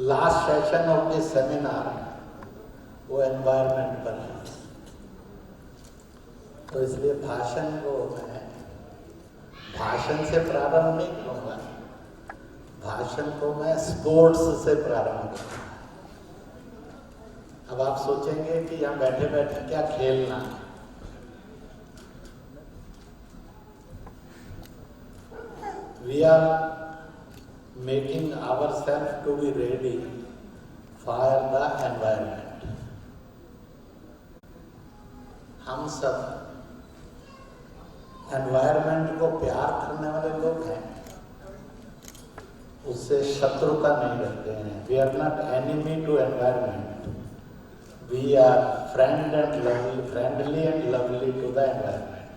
Last session of this seminar वो environment पर है, तो इसलिए भाषण को मैं भाषण से प्रारंभ नहीं करूँगा, भाषण को मैं स्पोर्ट्स से प्रारंभ करूँगा। अब आप सोचेंगे कि यहाँ बैठे बैठे क्या खेलना, we are making ourselves to be ready for the environment. हम सब एनवायरनमेंट को प्यार करने वाले लोग हैं, उससे शत्रुता नहीं रखते हैं। We are not enemy to environment, we are friendly and lovely to the environment.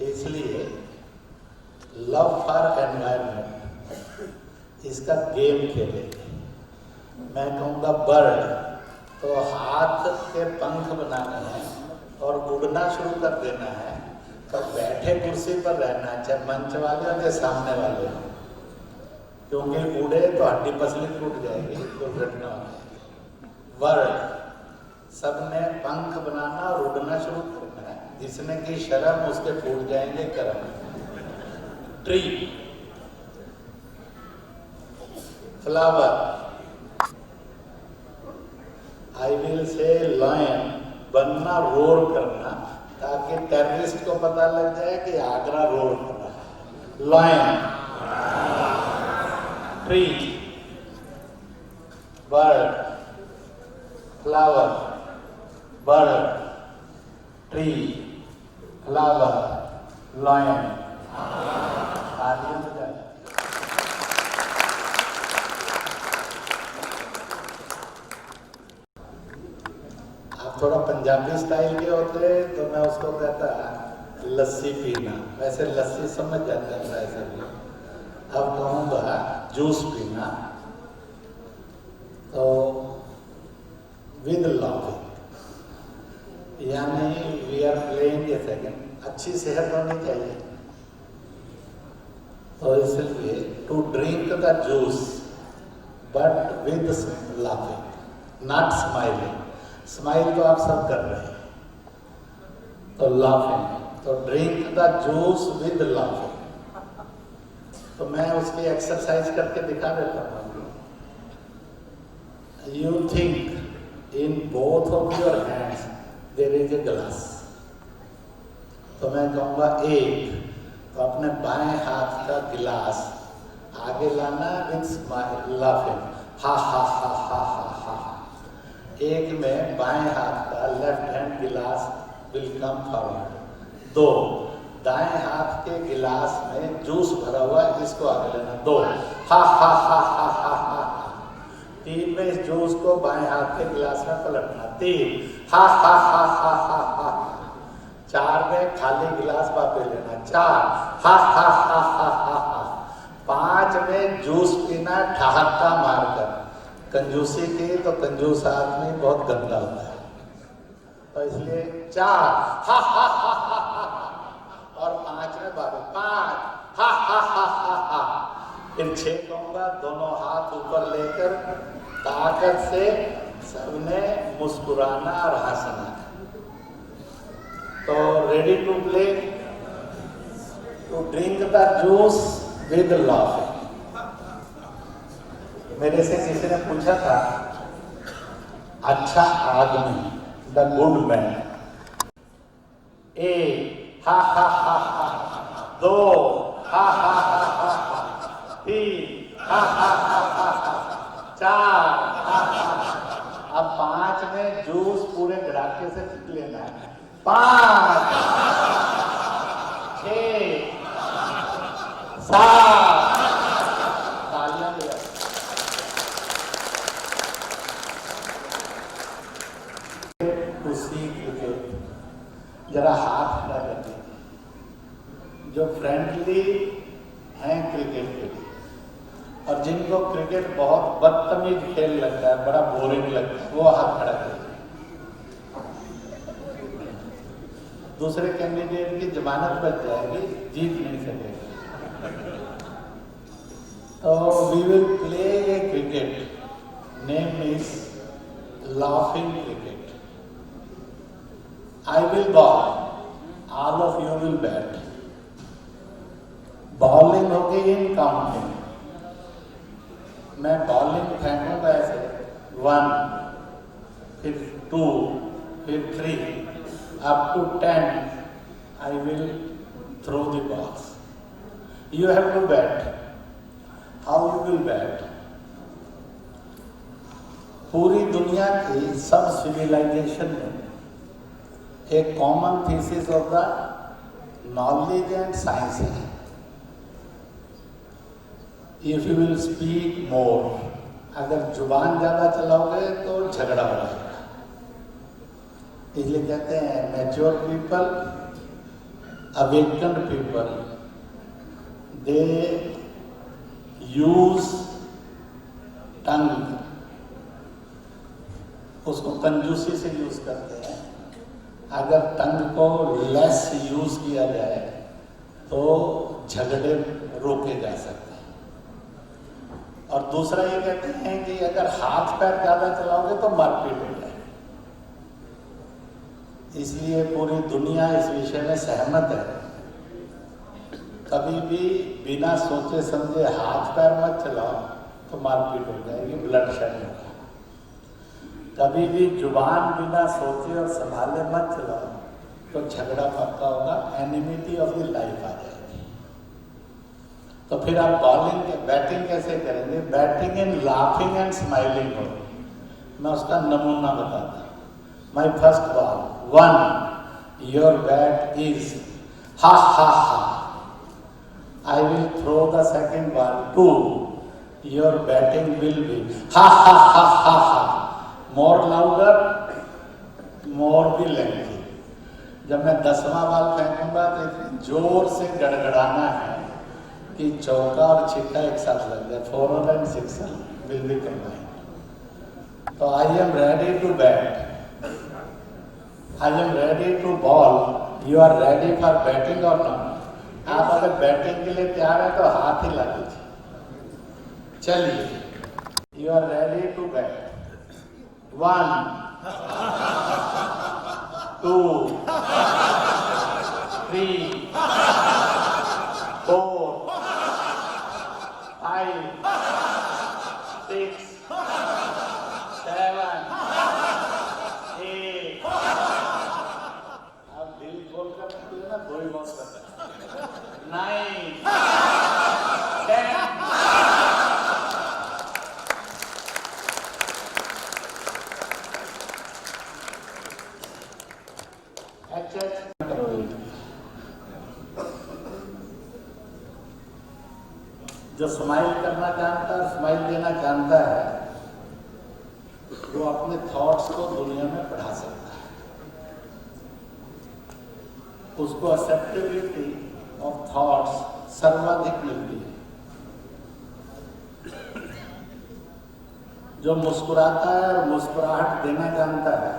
इसलिए लव फॉर एनवायरनमेंट इसका गेम खेले। मैं कहूँगा बर्ड, तो हाथ के पंख बनाने हैं और उड़ना शुरू कर देना है, तो बैठे कुर्सी पर रहना है, चाहे मंच वाले हो या सामने वाले हो, क्योंकि उड़े तो हड्डी पसली टूट जाएगी, दुर्घटना हो जाएगी। बर्ड सबने पंख बनाना और उड़ना शुरू करना है, जिसने की शर्म उसके फूट जाएंगे कर्म। Tree, flower, I will say lion, बनना, रोर करना, ताकि टेररिस्ट को पता लग जाए कि आगरा रोर कर रहा है। Lion, tree, bird, flower, bird, tree, flower, lion. आप थोड़ा पंजाबी स्टाइल के होते तो मैं उसको कहता लस्सी पीना, वैसे लस्सी समझ जाता है ऐसे भी। अब कहूँगा जूस पीना, तो विद लाफिंग, यानी we are playing a second, अच्छी सेहत होनी चाहिए, तो इसलिए to drink the juice but with laughing, not smiling. Smile तो आप सब कर रहे हैं, तो लाफिंग, तो drink the juice with laughing. तो मैं उसकी एक्सरसाइज करके दिखा देता हूँ। You think in both of your hands there is a glass, तो मैं कहूँगा एक, तो अपने बाएं हाथ का गिलास आगे लाना विद स्माइल, लाफिंग, हा हा हा हा हा हा। एक में बाएं हाथ का लेफ्ट हैंड गिलास विल कम फॉरवर्ड। दो, दाएं हाथ के गिलास में जूस भरा हुआ है, इसको आगे लेना, दो, हा हा हा हा हा हा। तीन में इस जूस को बाएं हाथ के गिलास में पलटना, तीन, हा हा हा हा हा हा। चार में खाली गिलास वापस लेना, चार, हा हा हा हा हा हा। पांच में जूस पीना ठहाका मारकर। कंजूसी की तो कंजूस आदमी बहुत गंदा होता है, तो इसलिए चार, हा हा हा हा हा, और पांच में बाबू, पांच, हा हा हा हा हा। फिर छह कहूंगा, दोनों हाथ ऊपर लेकर ताकत से सबने मुस्कुराना और हंसना। तो ready to play, to drink the juice with laughing. मेरे से किसी ने पूछा था, अच्छा आदमी, द गुड मैन, एक, हा हा हा हा, दो, हा हा हा हा, तीन, हा हा हा हा, चार, हा हा। अब पांच में जूस पूरे ग्राहक से पी लेना है, पांच, छह, सात, तालियां बजा। जरा हाथ खड़ा कर दीजिए जो फ्रेंडली हैं क्रिकेट के लिए, और जिनको क्रिकेट बहुत बदतमीज खेल लगता है, बड़ा बोरिंग लगता है, वो हाथ खड़ा कर दीजिए। दूसरे कैंडिडेट की जमानत बच जाएगी, जीत नहीं सकेगा। So we will play a cricket. Name is laughing cricket. I will ball. All of you will bat. Bowling होगी इन काउंटिंग. मैं बॉलिंग फेंकूंगा ऐसे 1, फिर 2, फिर 3, up to 10. I will throw the balls. You have to bat. How you will bat? पूरी दुनिया की सब civilisation में एक common thesis of the knowledge and science है. If you will speak more, अगर जुबान ज्यादा चलाओगे तो झगड़ा हो जाएगा. इसलिए कहते हैं मैच्योर पीपल, अवेकन्ड पीपल, दे यूज टंग. उसको कंजूसी से यूज करते हैं. अगर टंग को लेस यूज किया जाए तो झगड़े रोके जा सकते हैं. और दूसरा ये कहते हैं कि अगर हाथ पैर ज्यादा चलाओगे तो मारपीट हो जाए. इसलिए पूरी दुनिया इस विषय में सहमत है. कभी भी बिना सोचे समझे हाथ पैर मत चलाओ तो मारपीट हो जाएगी, ब्लड शेड होगा. कभी भी जुबान बिना सोचे और संभाले मत चलाओ तो झगड़ा पक्का होगा, एनिमिटी ऑफ द लाइफ आ जाएगी. तो फिर आप बॉलिंग बैटिंग कैसे करेंगे? Batting in laughing and smiling हो. मैं उसका नमूना बताता हूँ. My first ball 1, your bat is ha ha ha. I will throw the second ball 2, your batting will be ha ha ha ha ha. More louder, more be lengthy. जब मैं 10वां ball फेंकूंगा तो इतनी जोर से गड़गड़ाना है कि चौका और छिक्का एक साथ लग जाए. 4 and 6 will be combined. तो I am ready to bat. I am ready to ball. You are ready for batting or not? आप अगर बैटिंग के लिए तैयार है तो हाथ ही ला दीजिए. चलिए. You are ready to bat. 1, 2, 3, 4, 5, 6, 7, 8. अब दिल खोल कर रखिए ना, दो ही बहुत करता है. 9, 10. जो स्माइल करना जानता है, स्माइल देना जानता है, वो अपने थॉट्स को दुनिया में बढ़ा सकता है. उसको एक्सेप्टेबिलिटी ऑफ थॉट्स सर्वाधिक मिलती है. जो मुस्कुराता है और मुस्कुराहट देना जानता है,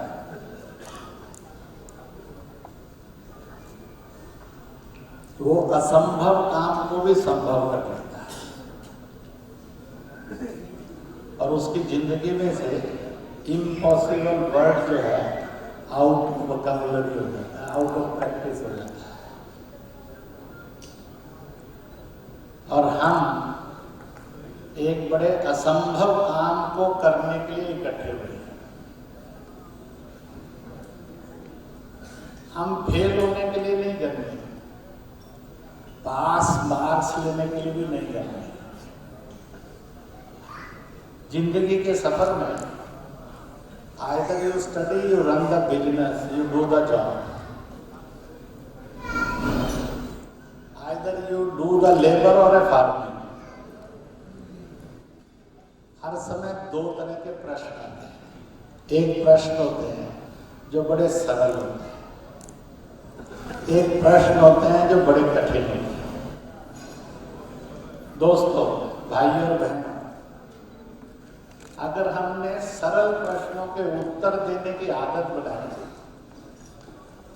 वो असंभव काम को भी संभव कर देता है. और उसकी जिंदगी में से इम्पॉसिबल वर्ड जो है आउट ऑफ वोकैबुलरी हो जाता है, आउट ऑफ प्रैक्टिस हो जाता है. और हम एक बड़े असंभव काम को करने के लिए इकट्ठे हुए हैं. हम फेल होने के लिए नहीं करते, पास मार्क्स लेने के लिए भी नहीं करते. जिंदगी के सफर में either you study, you run the business, you do the job. Either you do the labor or a farming. हर समय दो तरह के प्रश्न आते हैं. एक प्रश्न होते हैं जो बड़े सरल होते हैं, एक प्रश्न होते हैं जो बड़े कठिन होते हैं. दोस्तों, भाइयों और बहनों, अगर हमने सरल प्रश्नों के उत्तर देने की आदत बनाई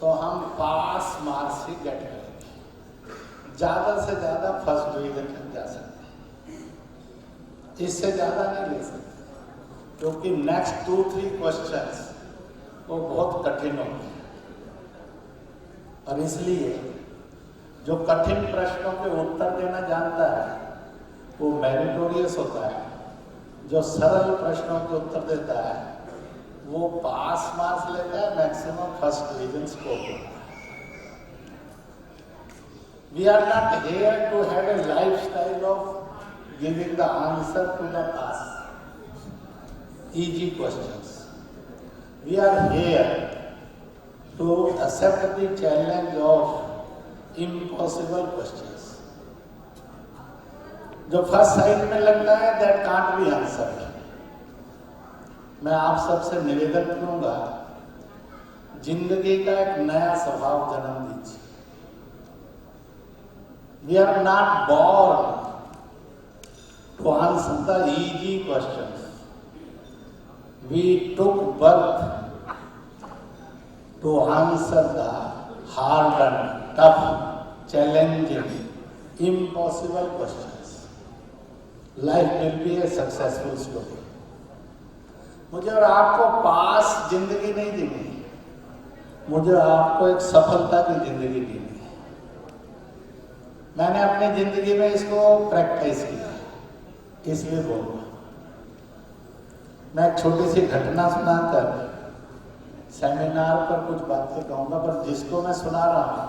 तो हम पास मार्क्स ही गेट करेंगे. ज्यादा से ज्यादा फर्स्ट डिवीजन तक जा सकते हैं. इससे ज्यादा नहीं ले सकते, क्योंकि नेक्स्ट 2-3 क्वेश्चंस वो बहुत कठिन होंगे। और इसलिए जो कठिन प्रश्नों के उत्तर देना जानता है वो मेरिटोरियस होता है, जो सरल प्रश्नों के उत्तर देता है वो पास मार्क्स लेता है, मैक्सिमम फर्स्ट डिवीजन स्कोर करता है। We are not here to have a lifestyle of giving the answer to the past easy questions. We are here to accept the challenge of impossible questions. जो first side में लगता है that can't be answered. मैं आप सबसे निवेदन करूंगा, जिंदगी का एक नया स्वभाव जन्म दीजिए। We are not born to answer the easy questions. We took birth to answer the hard and tough, challenging, impossible questions. Life will be a successful story. मुझे और आपको पास जिंदगी नहीं देनी, मुझे आपको एक सफलता की जिंदगी देनी है। मैंने अपनी जिंदगी में इसको प्रैक्टिस किया, इसलिए बोलूँगा। मैं एक छोटी सी घटना सुनाकर सेमिनार पर कुछ बातें कहूँगा, पर जिसको मैं सुना रहा हूँ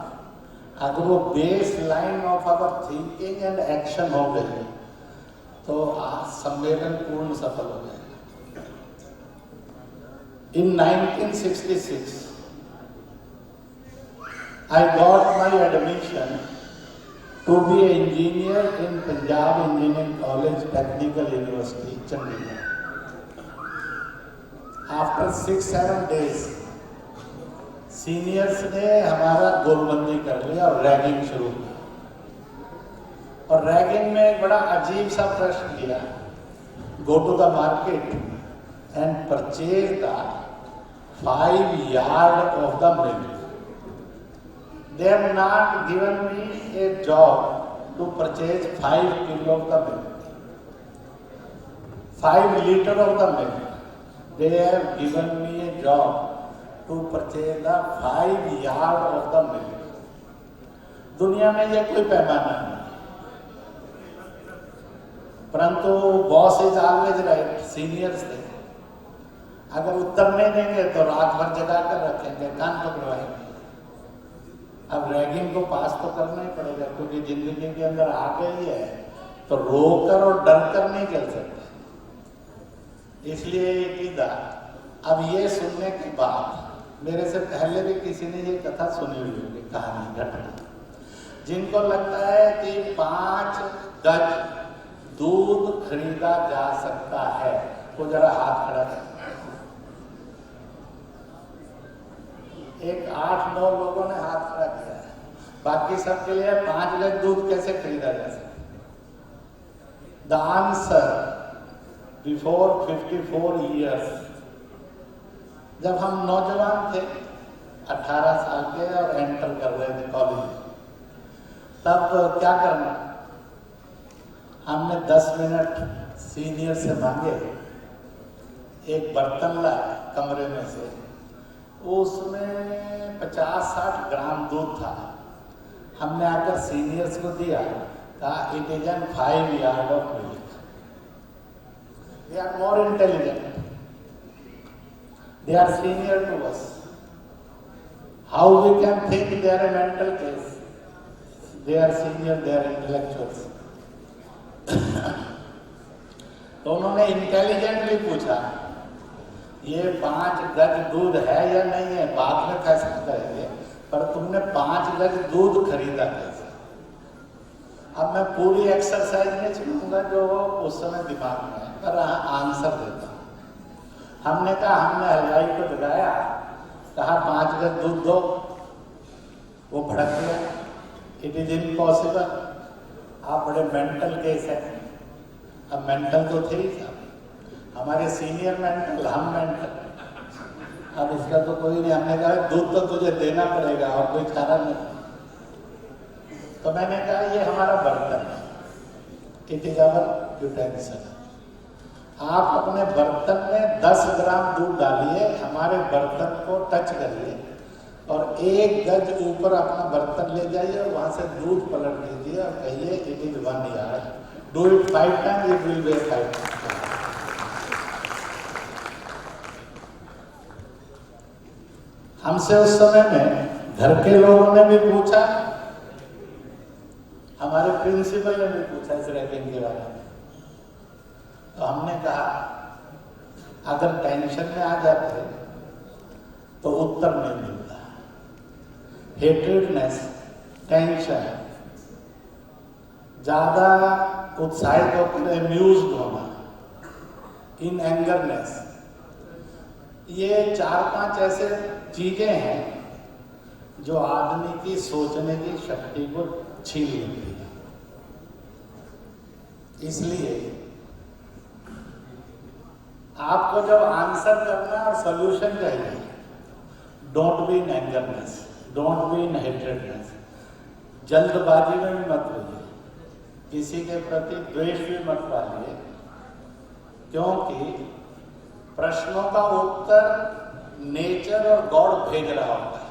अगर वो base line of our thinking and action हो गए तो आज सम्मेलन पूर्ण सफल हो जाएगा। In 1966, I got my admission to be an engineer in Punjab Engineering College, Technical University, Chandigarh. After 6-7 days, seniors ने हमारा गोलबंदी कर लिया और रैगिंग शुरू की। और रैगिंग में एक बड़ा अजीब सा प्रश्न किया, go to the market and purchase the 5 yard of the milk. They have not given me a job to purchase 5 kilo of the milk, 5 liter of the milk. They have given me a job to purchase the 5 yard of the milk. दुनिया में ये कोई पैमाना नहीं, परंतु boss is always right. Seniors थे, अगर उत्तर नहीं देंगे तो रात भर जगा कर रखेंगे, कान पकड़वाएंगे। अब रैगिंग को पास तो करना ही पड़ेगा, क्योंकि जिंदगी के अंदर आ गई है तो रोकर और डर कर नहीं चल सकते। इसलिए ये अब ये सुनने के बाद, मेरे से पहले भी किसी ने ये कथा सुनी हुई होगी, कहानी, घटना, जिनको लगता है कि 5 गज दूध खरीदा जा सकता है, वो जरा हाथ खड़ा करें। एक 8-9 लोगों ने हाथ खड़ा किया है, बाकी सबके लिए 5 गज दूध कैसे खरीदा जा सकता। द आंसर, बिफोर 54 years, जब हम नौजवान थे 18 साल के और एंटर कर रहे थे कॉलेज, तब क्या करना, हमने 10 मिनट सीनियर से मांगे, एक बर्तन लाए कमरे में से, उसमें 50-60 ग्राम दूध था। हमने आकर सीनियर्स को दिया, कहा it is an 5 yard of milk. They are more intelligent. They are senior to us. How we can think they are a mental case? They are senior, they are intellectuals. तो उन्होंने intelligently पूछा, ये 5 गज दूध है या नहीं है, बाद में फैसला करेंगे, पर तुमने 5 गज दूध खरीदा कैसे। अब मैं पूरी एक्सरसाइज नहीं सुनूंगा जो उस समय दिमाग में है, पर आंसर देता हूँ। हमने कहा, हमने हलवाई को जगाया, कहा 5 गज दूध दो, वो भड़क गया, इट इज इम्पॉसिबल, आप बड़े मेंटल केस है। अब मेंटल तो थे ही साहब, हमारे सीनियर मेंटल, हम मेंटल। अब इसका तो कोई नहीं, हमने कहा दूध तो तुझे देना पड़ेगा और कोई चारा नहीं। तो मैंने कहा ये हमारा बर्तन है, इट इज आवर यूटेंसिल, आप अपने बर्तन में 10 ग्राम दूध डालिए, हमारे बर्तन को टच करिए और 1 गज ऊपर अपना बर्तन ले जाइए और वहां से दूध पलट दीजिए और कहिए it is 1 yard. Do it 5 times, it will be 5 times. हमसे उस समय में घर के लोगों ने भी पूछा, हमारे प्रिंसिपल ने भी पूछा इस रैपिंग के बारे में। तो हमने कहा अगर टेंशन में आ जाते तो उत्तर नहीं मिलता। हेट्रेडनेस, टेंशन, ज्यादा उत्साहित होकर एम्यूज्ड होना, इन एंगरनेस, ये 4-5 ऐसे चीजें हैं जो आदमी की सोचने की शक्ति को छीन लेती है। इसलिए आपको जब आंसर करना और सॉल्यूशन चाहिए, don't be in angerness, don't be in hatredness. जल्दबाजी में भी मत रहिए, किसी के प्रति द्वेष भी मत पालिए, क्योंकि प्रश्नों का उत्तर नेचर और गॉड भेज रहा होता है।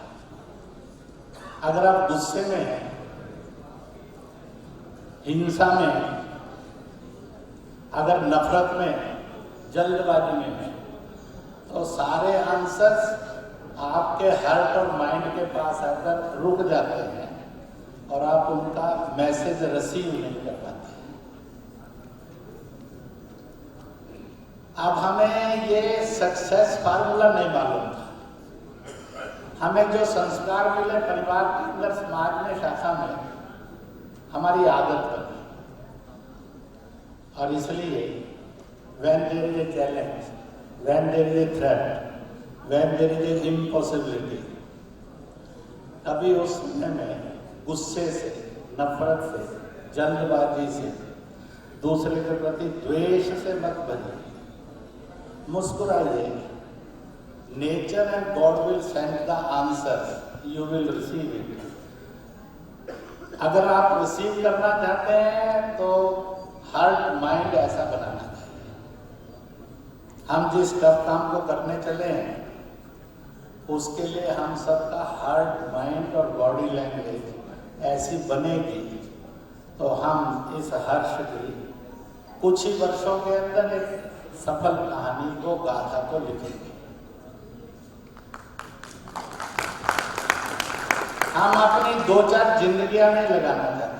अगर आप गुस्से में हैं, हिंसा में हैं, अगर नफरत में हैं, जल्दबाजी में हैं, तो सारे आंसर्स आपके हार्ट और माइंड के पास आकर रुक जाते हैं और आप उनका मैसेज रिसीव नहीं कर पाते। अब हमें ये सक्सेस फार्मूला नहीं मालूम था। हमें जो संस्कार मिले परिवार के अंदर, समाज में, शाखा में, हमारी आदत बनी। और इसलिए when there is a challenge, when there is a threat, when there is a impossibility, तभी उस समय में गुस्से से, नफरत से, जल्दबाजी से, दूसरे के प्रति द्वेष से मत बनिए, मुस्कुराइए। Nature and God will send the answer, you will receive it. अगर आप रिसीव करना चाहते हैं तो हार्ट माइंड ऐसा बनाना चाहिए। हम जिस टफ काम को करने चले हैं उसके लिए हम सबका हार्ट, माइंड और बॉडी लैंग्वेज ऐसी बनेगी तो हम इस हर्ष की कुछ ही वर्षों के अंदर एक सफल कहानी को, गाथा को लिखेंगे। हम अपनी 2-4 जिंदगियां नहीं लगाना चाहते।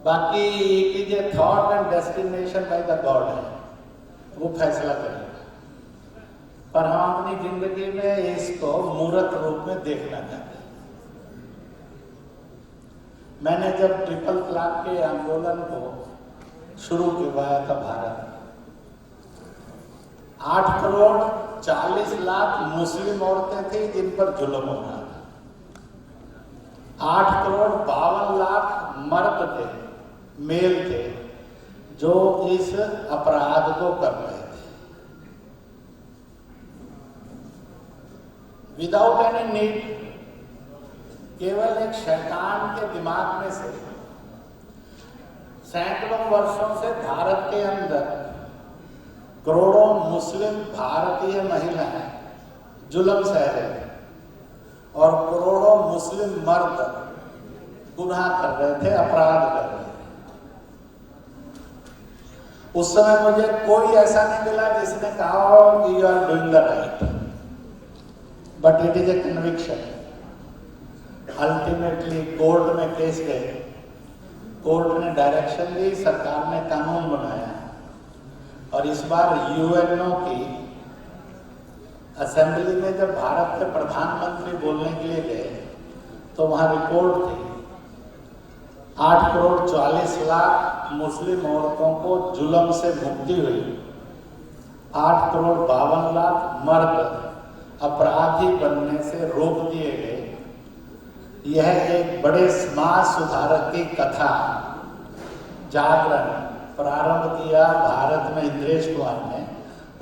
बाकी it is A thought and destination by the God है, वो फैसला करेगा। पर हम अपनी जिंदगी में इसको मूर्त रूप में देखना चाहते हैं। मैंने जब ट्रिपल तलाक के आंदोलन को शुरू किया था भारत, 8 करोड़ 40 लाख मुस्लिम औरतें थी जिन पर जुल्म हो रहा था। 8 करोड़ 52 लाख मर्द थे, मेल थे, जो इस अपराध को कर रहे थे विदाउट एनी नीड। केवल एक शैतान के दिमाग में से सैकड़ों वर्षों से भारत के अंदर करोड़ों मुस्लिम भारतीय महिलाएं जुल्म सह रहे थे और करोड़ों मुस्लिम मर्द गुनाह कर रहे थे, अपराध कर रहे थे। उस समय मुझे कोई ऐसा नहीं मिला जिसने कहा हो कि you are doing the right, but it is a conviction. Ultimately court में केस गए, कोर्ट ने डायरेक्शन दी, सरकार ने कानून बनाया और इस बार यूएनओ की असेंबली में जब भारत के प्रधानमंत्री बोलने के लिए गए तो वहां रिपोर्ट थी 8 करोड़ 40 लाख मुस्लिम औरतों को जुल्म से मुक्ति हुई, 8 करोड़ 52 लाख मर्द अपराधी बनने से रोक दिए गए। यह एक बड़े समाज सुधारक की कथा, जागरण प्रारंभ किया भारत में इंद्रेश कुमार ने,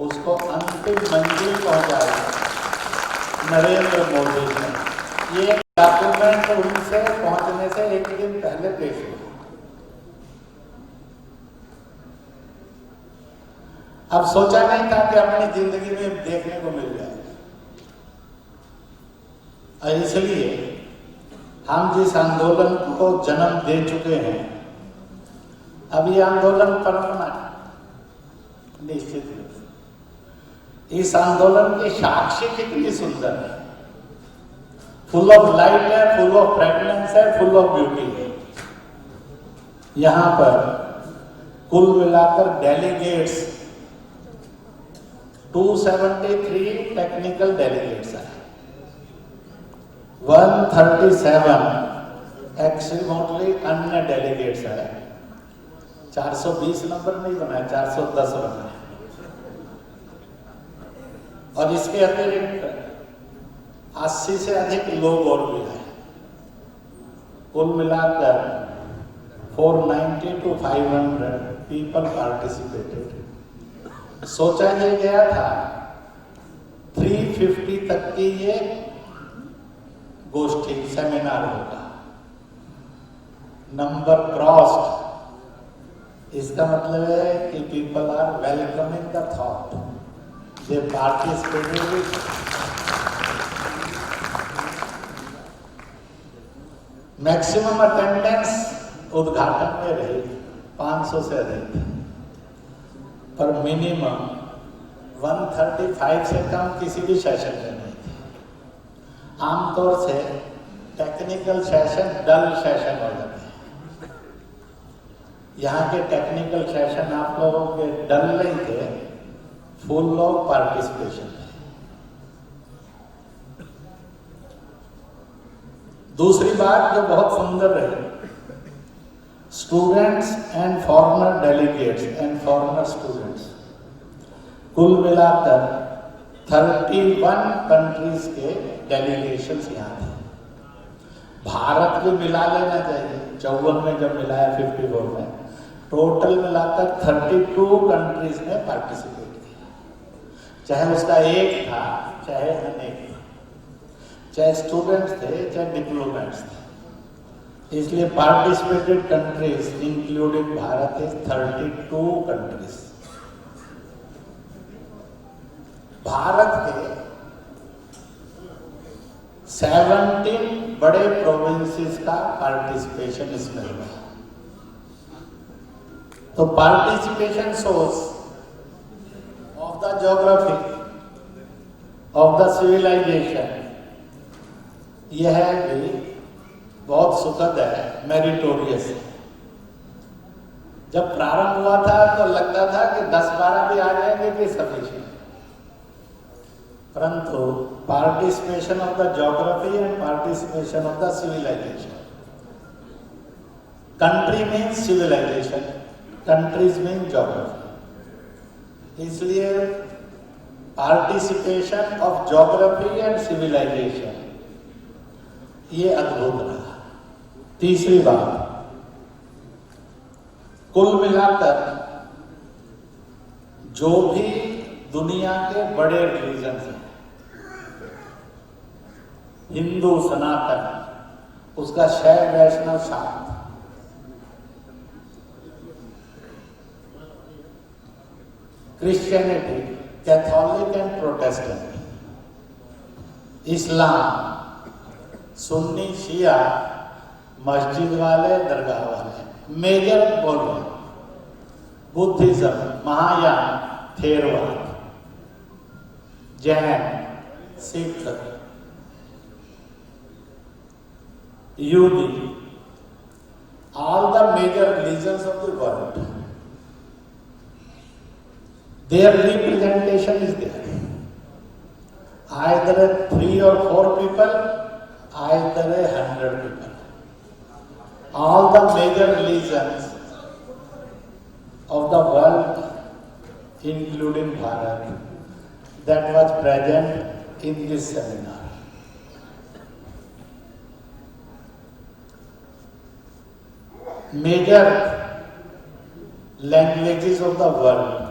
उसको अंतिम मंजिल पहुंचाया नरेंद्र मोदी ने। ये डॉक्यूमेंट उनसे पहुंचने से एक दिन पहले पेश हुआ। अब सोचा नहीं था कि अपनी जिंदगी में देखने को मिल जाए। और इसलिए हम जिस आंदोलन को जन्म दे चुके हैं, अब ये आंदोलन परमाना निश्चित रूप से। इस आंदोलन की साक्षी कितनी सुंदर है, फुल ऑफ लाइट है, फुल ऑफ फ्रेगनेंस है, फुल ऑफ ब्यूटी है। यहां पर कुल मिलाकर डेलीगेट्स 273 टेक्निकल डेलीगेट्स हैं, 137 एक्सट्रीमली अन्य डेलीगेट्स है। 420 नंबर नहीं बना है, 410 बना है। और इसके अतिरिक्त 80 से अधिक लोग और भी हैं। कुल मिलाकर 490 to 500 पीपल पार्टिसिपेटेड। सोचा ये गया था 350 तक की ये गोष्ठी सेमिनार होगा। नंबर क्रॉस्ड, इसका मतलब है कि people are welcoming the thought, they participated. Maximum attendance उद्घाटन में रही 500 से अधिक, पर मिनिमम 135 से कम किसी भी सेशन में नहीं थी। आमतौर से टेक्निकल सेशन डल सेशन हो जाते हैं। यहाँ के टेक्निकल सेशन आप लोगों के डल नहीं थे, फुल ऑफ पार्टिसिपेशन। दूसरी बात जो बहुत सुंदर रही, students and foreigner delegates and foreigner students, कुल मिलाकर 31 कंट्रीज के डेलीगेशंस यहाँ थे। भारत को मिला लेना चाहिए, 54 में जब मिलाया 54 में, टोटल मिलाकर 32 कंट्रीज ने पार्टिसिपेट किया। चाहे उसका एक था, चाहे अनेक था, चाहे स्टूडेंट्स थे, चाहे डिप्लोमेट्स थे। इसलिए participated countries including Bharat is 32 countries. Bharat के 17 बड़े प्रोविंसेस का पार्टिसिपेशन इसमें हुआ। तो participation source of the geography of the civilisation, यह भी बहुत सुखद है, मेरिटोरियस है। जब प्रारंभ हुआ था तो लगता था कि 10-12 भी आ जाएंगे कि सफिशिएंट, परंतु participation of the geography and participation of the civilisation, country means civilisation, countries mean geography, इसलिए participation of geography and civilisation ये अद्भुत रहा। तीसरी बात, कुल मिलाकर जो भी दुनिया के बड़े रिलीजन हैं, हिंदू सनातन, उसका Shaiva Vaishnava Shakta, Christianity, Catholic and Protestant, इस्लाम, सुन्नी शिया, मस्जिद वाले, दरगाह वाले, मेजर बोल रहे, बुद्धिज्म, महायान, थेरवाद, जैन, सिख, यूदी, all the major religions of the world, their representation is there. Either 3 or 4 people, either 100 people. All the major religions of the world, including Bharat, that was present in this seminar. Major languages of the world,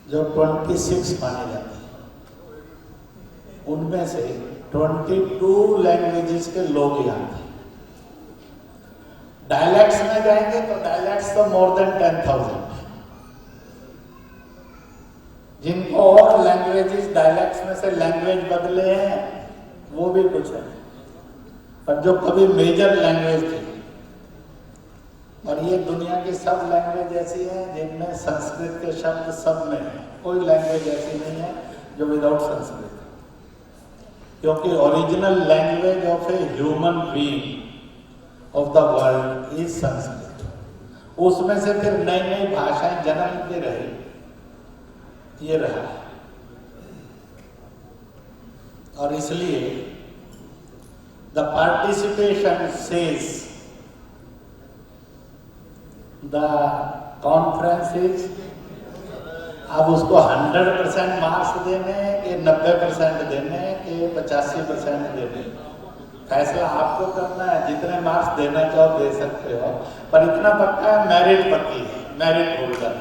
जो 26 माने जाते हैं, उनमें से 22 languages के लोग यहाँ थे। डायलैक्ट्स में जाएंगे तो डायलैक्ट्स तो मोर देन 10,000। जिनको और लैंग्वेजेस डायलेक्ट्स में से लैंग्वेज बदले हैं वो भी कुछ है, पर जो कभी मेजर लैंग्वेज थी, और ये दुनिया की सब लैंग्वेज ऐसी हैं जिनमें संस्कृत के शब्द सब में है। कोई लैंग्वेज ऐसी नहीं है जो विदाउट संस्कृत, क्योंकि original language of A human being of the world is Sanskrit. उसमें से फिर नई नई भाषाएं जन्म दे रही, ये रहा। और इसलिए the participation says the conference is, अब उसको 100% मार्क्स देने कि 90% देने कि 85% देने, फैसला आपको करना है। जितने मार्क्स देना चाहो दे सकते हो, पर इतना पक्का है मेरिट पक्की है, मेरिट होल्डर।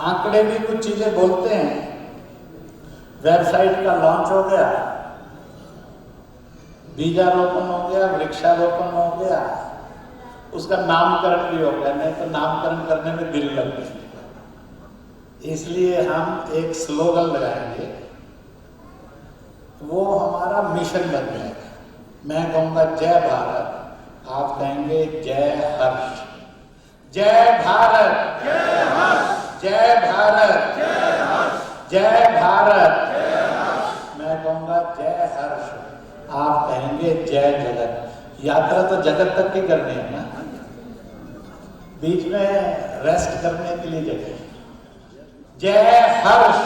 आंकड़े भी कुछ चीजें बोलते हैं। वेबसाइट का लॉन्च हो गया, बीजारोपण हो गया, वृक्षारोपण हो गया, उसका नामकरण भी हो गया, नहीं तो नामकरण करने में दिल लगता है। इसलिए हम एक स्लोगन लगाएंगे, वो हमारा मिशन बन जाएगा। मैं कहूँगा जय भारत, आप कहेंगे जय हर्ष। जय भारत, जय हर्ष। जय भारत, जय हर्ष। जय भारत, जय हर्ष। मैं कहूँगा जय हर्ष, आप कहेंगे जय जगत। यात्रा तो जगत तक की करनी है ना, बीच में रेस्ट करने के लिए जगह। जय हर्ष,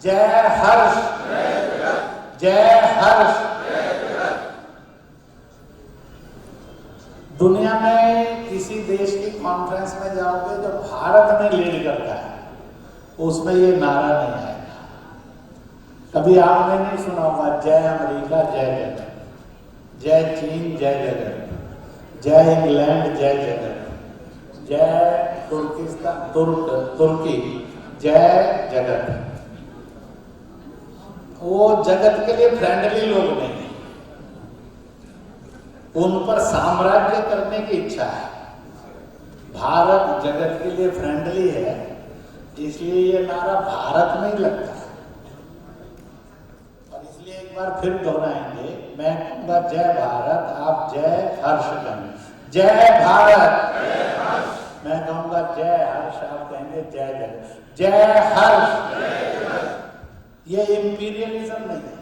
जय हर्ष, जय हर्ष। दुनिया में किसी देश की कॉन्फ्रेंस में जाओगे जो भारत में लीड करता है, उसमें ये नारा नहीं आएगा। कभी आपने नहीं सुना होगा जय अमेरिका जय जगत, जय चीन जय जगत, जय इंग्लैंड जय जगत, जय तुर्की जय जगत। वो जगत के लिए फ्रेंडली लोग नहीं, उन पर साम्राज्य करने की इच्छा है। भारत जगत के लिए फ्रेंडली है, इसलिए ये नारा भारत में ही लगता है। और इसलिए एक बार फिर दोहराएंगे, मैं कहूँगा जय भारत, आप जय हर्ष कहें। जय भारत, मैं कहूँगा जय हर्ष, आप कहेंगे जय जय। जय हर्ष, ये इंपीरियलिज्म नहीं है,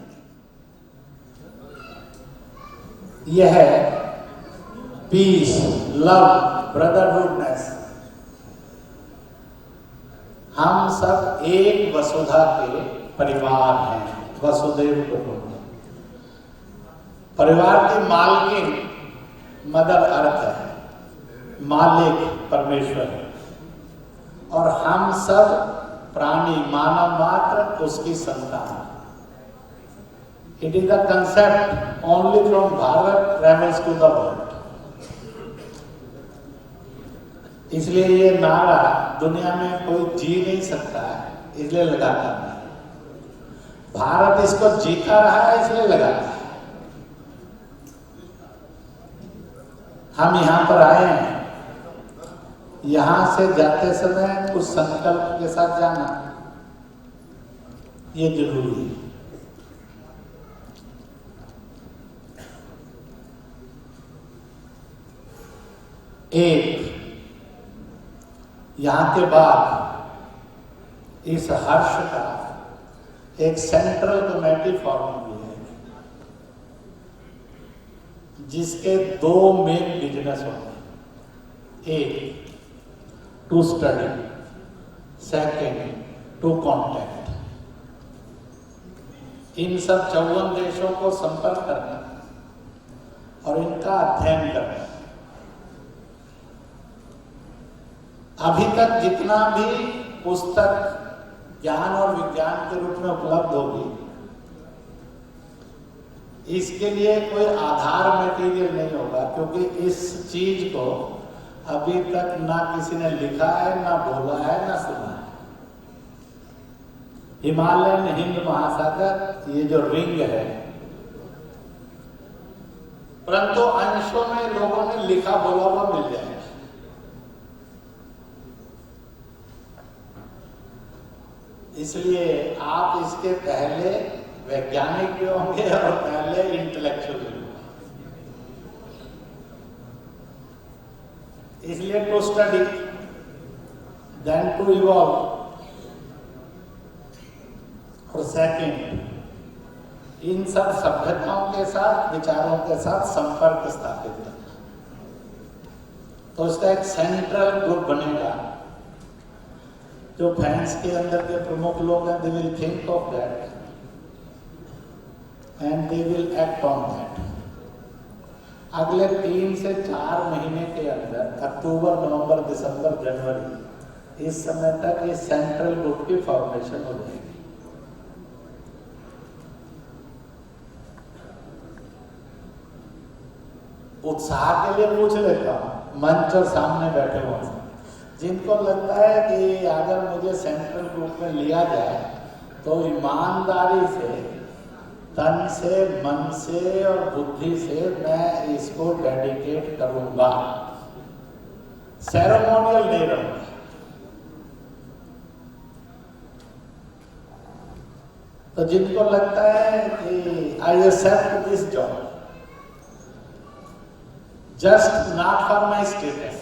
यह है पीस, लव, ब्रदरहुडनेस। हम सब एक वसुधा के परिवार हैं, वसुदेव कुटुंबकम। परिवार की मालकिन मदर अर्थ है, मालिक परमेश्वर है, और हम सब प्राणी मानव मात्र उसकी संतान। It is the concept only from Bharat travels to the world. इसलिए ये नारा दुनिया में कोई जी नहीं सकता है, इसलिए लगाता है। भारत इसको जीता रहा है, इसलिए लगाता है। हम यहाँ पर आए हैं, यहाँ से जाते समय कुछ संकल्प के साथ जाना, ये जरूरी है। एक, यहाँ के बाद इस हर्ष का एक सेंट्रल कमेटी फॉर्म हुई है, जिसके दो मेन बिजनेस होंगे। एक, to study, second to contact. इन सब 54 देशों को संपर्क करना और इनका अध्ययन करना। अभी तक जितना भी पुस्तक ज्ञान और विज्ञान के रूप में उपलब्ध होगी, इसके लिए कोई आधार मटेरियल नहीं होगा, क्योंकि इस चीज को अभी तक ना किसी ने लिखा है, ना बोला है, ना सुना है। हिमालयन हिंद महासागर, ये जो रिंग है, परंतु अंशों में लोगों ने लिखा बोला हुआ मिल जाएगा। इसलिए आप इसके पहले वैज्ञानिक भी होंगे और पहले इंटेलेक्चुअल भी होंगे। इसलिए to study then to evolve, और सेकंड इन सब सभ्यताओं के साथ, विचारों के साथ संपर्क स्थापित करना। तो इसका एक सेंट्रल ग्रुप बनेगा। जो फैंस के अंदर के प्रमुख लोग हैं, they will think of that and they will act on that. अगले 3 से 4 महीने के अंदर, अक्टूबर, नवंबर, दिसंबर, जनवरी, इस समय तक इस सेंट्रल ग्रुप की फॉर्मेशन हो जाएगी। उत्साह के लिए पूछ लेता हूँ मंच और सामने बैठे हुए जिनको लगता है कि अगर मुझे सेंट्रल ग्रुप में लिया जाए तो ईमानदारी से, तन से, मन से और बुद्धि से मैं इसको डेडिकेट करूंगा, सेरेमोनियल नहीं रहूंगा। तो जिनको लगता है कि I accept this job just not for my status,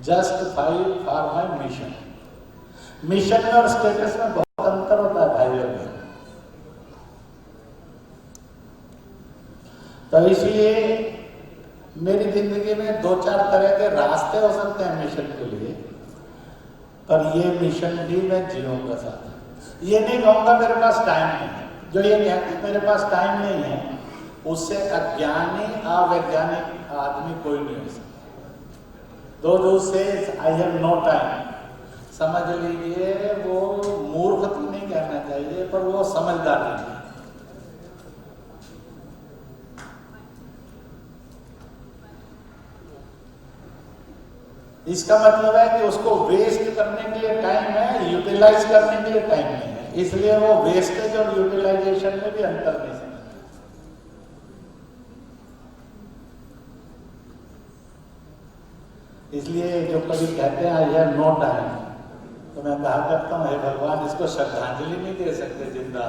just for my mission. Mission में और स्टेटस में बहुत अंतर होता है भाइयों में। तो इसलिए मेरी जिंदगी में 2-4 तरह के रास्ते हो सकते हैं मिशन के लिए, पर ये मिशन भी मैं जीऊंगा साथ। ये नहीं कहूंगा मेरे पास टाइम नहीं है। जो ये कहते हैं मेरे पास टाइम नहीं है, उससे अज्ञानी, अवैज्ञानिक आदमी कोई नहीं हो सकता। Those who says I have no time, समझ लीजिए वो मूर्ख तो नहीं कहना चाहिए, पर वो समझदार नहीं है। इसका मतलब है कि उसको वेस्ट करने के लिए टाइम है, यूटिलाइज करने के लिए टाइम नहीं है। इसलिए वो वेस्टेज और यूटिलाइजेशन में भी अंतर नहीं समझता। इसलिए जो कभी कहते हैं आई हैव नो टाइम, तो मैं कहा करता हूँ हे भगवान, इसको श्रद्धांजलि नहीं दे सकते जिंदा,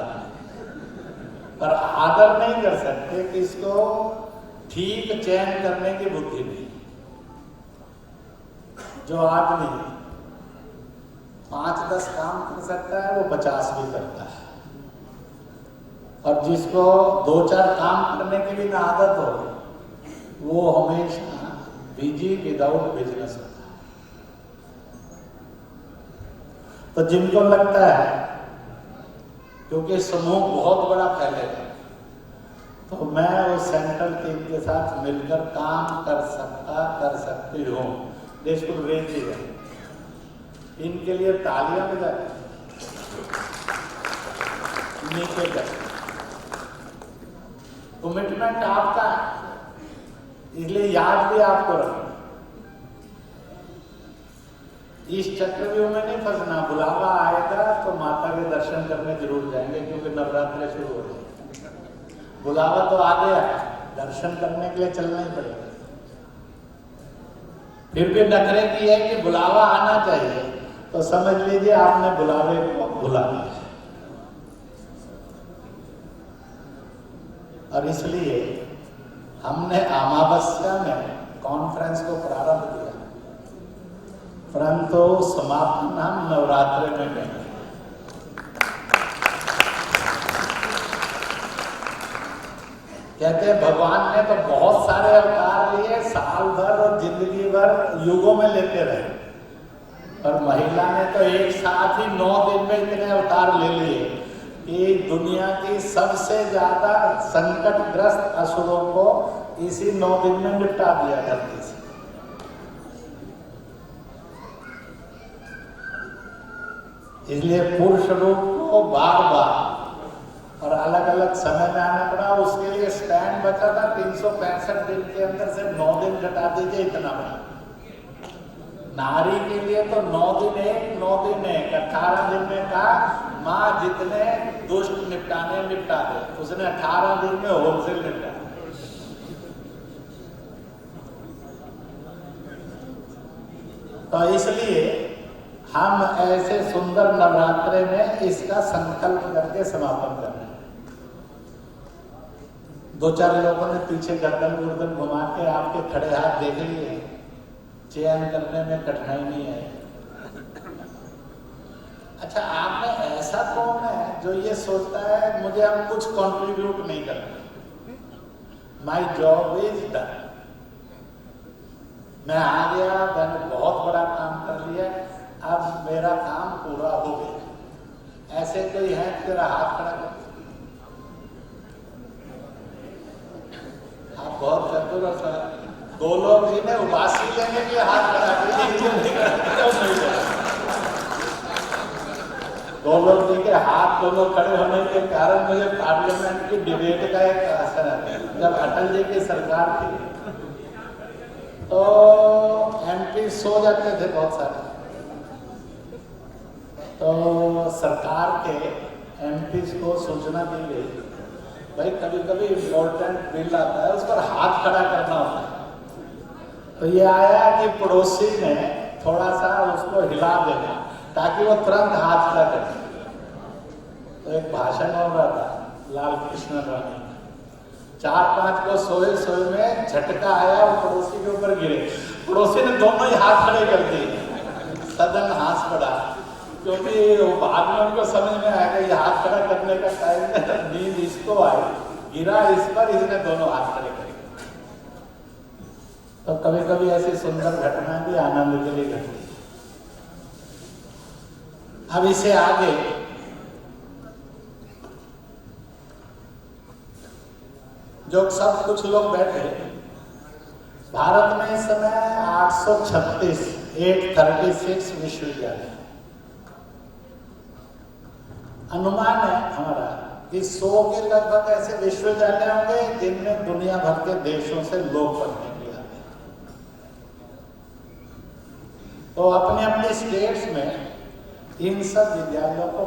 पर आदर नहीं कर सकते कि इसको ठीक चयन करने की बुद्धि नहीं। जो आदमी 5-10 काम कर सकता है वो 50 भी करता है, और जिसको 2-4 काम करने की भी ना आदत हो वो हमेशा बिजी विदाउट बिजनेस होता है। तो जिनको लगता है क्योंकि समूह बहुत बड़ा फैलेगा, तो मैं उस सेंट्रल टीम के साथ मिलकर काम कर सकती हूँ, देश को भेजिएगा। इनके लिए तालियां बजाएं, नीचे कर। कमिटमेंट आपका है, इसलिए याद भी आपको रखना। इस चक्रव्यूह में नहीं फंसना। बुलावा आएगा तो माता के दर्शन करने जरूर जाएंगे, क्योंकि नवरात्रि शुरू हो गए। बुलावा तो आ गया, दर्शन करने के लिए चलना ही पड़ेगा। फिर भी नखरे की है कि बुलावा आना चाहिए, तो समझ लीजिए आपने बुलावे को भुला दिया। और इसलिए हमने अमावस्या में कॉन्फ्रेंस को प्रारंभ किया, परंतु समापन हम नवरात्रि में करेंगे। कहते हैं भगवान ने तो बहुत सारे अवतार लिए, साल भर और जिंदगी भर युगों में लेते रहे, और महिला ने तो एक साथ ही 9 दिन में इतने अवतार ले लिए कि दुनिया की सबसे ज्यादा संकटग्रस्त असुरों को इसी 9 दिन में निपटा दिया धरती से। इसलिए पुरुष रूप को बार बार और अलग अलग समय में आना पड़ा। उसके लिए स्टैंड बचा था 365 दिन के अंदर से 9 दिन घटा दीजिए, इतना बड़ा। नारी के लिए तो 9 दिन एक, 9 दिन एक, 18 दिन में कहा माँ जितने दुष्ट निपटाने निपटा दे। उसने 18 दिन में होलसेल निपटा। तो इसलिए हम ऐसे सुंदर नवरात्रे में इसका संकल्प करके समापन कर रहे हैं। 2-4 लोगों ने पीछे गर्दन वर्दन घुमा के आपके खड़े हाथ देख लिए, चयन करने में कठिनाई नहीं है। अच्छा, आप में ऐसा कौन है जो ये सोचता है मुझे अब कुछ कंट्रीब्यूट नहीं करना, माई जॉब इज डन, मैं आ गया, मैंने बहुत बड़ा काम कर लिया, अब मेरा काम पूरा हो गया? ऐसे कोई है तेरा हाथ खड़ा कर? आप बहुत चतुर सर। 2 लोग जिन्हें उबासी लेने के लिए हाथ खड़ा कर, 2 लोग जी के हाथ दोनों खड़े होने के कारण मुझे पार्लियामेंट की डिबेट का एक असर है। जब अटल जी की सरकार थी तो एमपी सो जाते थे बहुत सारे, तो सरकार के एमपी को सूचना दी गई, भाई कभी कभी इम्पोर्टेंट बिल आता है उस पर हाथ खड़ा करना होता है। तो ये आया कि पड़ोसी ने थोड़ा सा उसको हिला देना ताकि वो तुरंत हाथ खड़ा करे। तो एक भाषण हो रहा था लाल कृष्ण रानी, 4-5 को सोए सोए में झटका आया और पड़ोसी के ऊपर गिरे, पड़ोसी ने दोनों ही हाथ खड़े कर दिए, सदन हंस पड़ा, क्योंकि बाद में उनको समझ में आएगा ये हाथ खड़ा करने का टाइम है, नींद इसको आई, गिरा इस पर, इसने दोनों हाथ खड़े करे। तो कभी कभी ऐसी सुंदर घटना भी आनंद के लिए घटती। अब इसे आगे जो सब कुछ लोग बैठे, भारत में इस समय 836 विश्वविद्यालय, अनुमान है हमारा कि 100 के लगभग ऐसे विश्वविद्यालय होंगे जिनमें दुनिया भर के देशों से लोग पढ़ने के लिए आते हैं। तो अपने अपने स्टेट्स में इन सब विद्यालयों को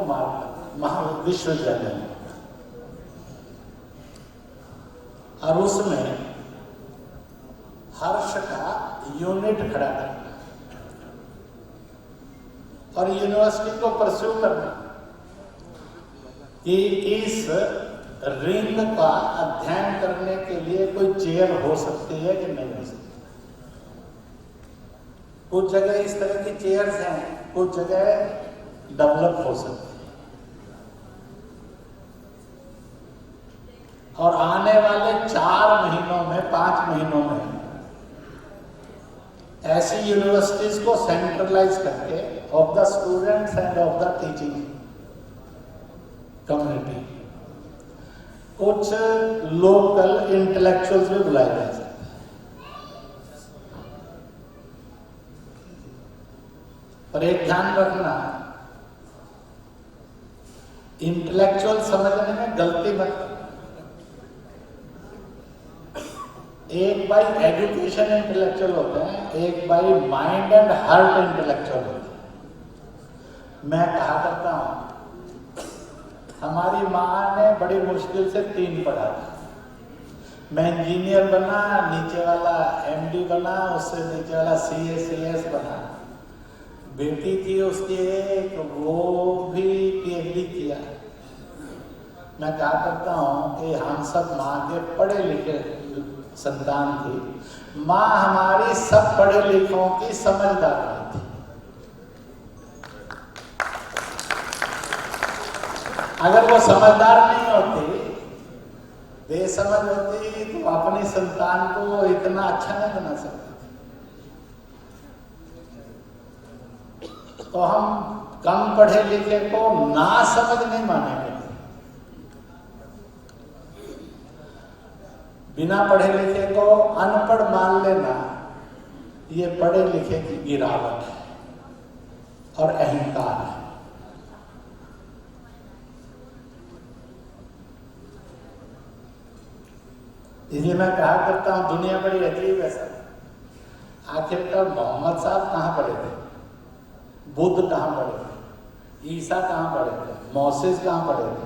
विश्वविद्यालय, और उसमें हर्ष का यूनिट खड़ा करना और यूनिवर्सिटी को परस्यू करना कि इस रिंग का अध्ययन करने के लिए कोई चेयर हो सकती है कि नहीं हो सकती। कुछ जगह इस तरह की चेयर्स हैं, कुछ जगह डेवलप हो सकती है। और आने वाले 4 महीनों में, 5 महीनों में ऐसी यूनिवर्सिटीज को सेंट्रलाइज करके of the students and of the teaching community कुछ लोकल इंटेलेक्चुअल्स भी बुलाए जा सकते हैं। पर एक ध्यान रखना, इंटेलेक्चुअल समझने में गलती मत करना। एक बाई एजुकेशन इंटेलेक्चुअल होते हैं, एक by mind and heart intellectual होते हैं। मैं कहा करता हूं, हमारी माँ ने बड़ी मुश्किल से 3 पढ़ा था। मैं इंजीनियर बना, नीचे वाला एमडी बना, उससे नीचे वाला सीए सीएस बना। बेटी थी उसकी एक, वो भी पीएचडी किया। मैं कहा करता हूं कि हम सब माँ के पढ़े लिखे संतान थी। माँ हमारी सब पढ़े लिखों की समझदार थी। अगर वो समझदार नहीं होती, बेसमझ होती, तो अपनी संतान को इतना अच्छा नहीं बना सकती। तो हम कम पढ़े लिखे को ना समझ नहीं मानेंगे। बिना पढ़े लिखे को अनपढ़ मान लेना, ये पढ़े लिखे की गिरावट है और अहंकार है। इसलिए मैं कहा करता हूं, दुनिया बड़ी अजीब है सर। आखिरकार मोहम्मद साहब कहाँ पढ़े थे, बुद्ध कहाँ पढ़े थे, ईसा कहाँ पढ़े थे, मोसेस कहाँ पढ़े थे?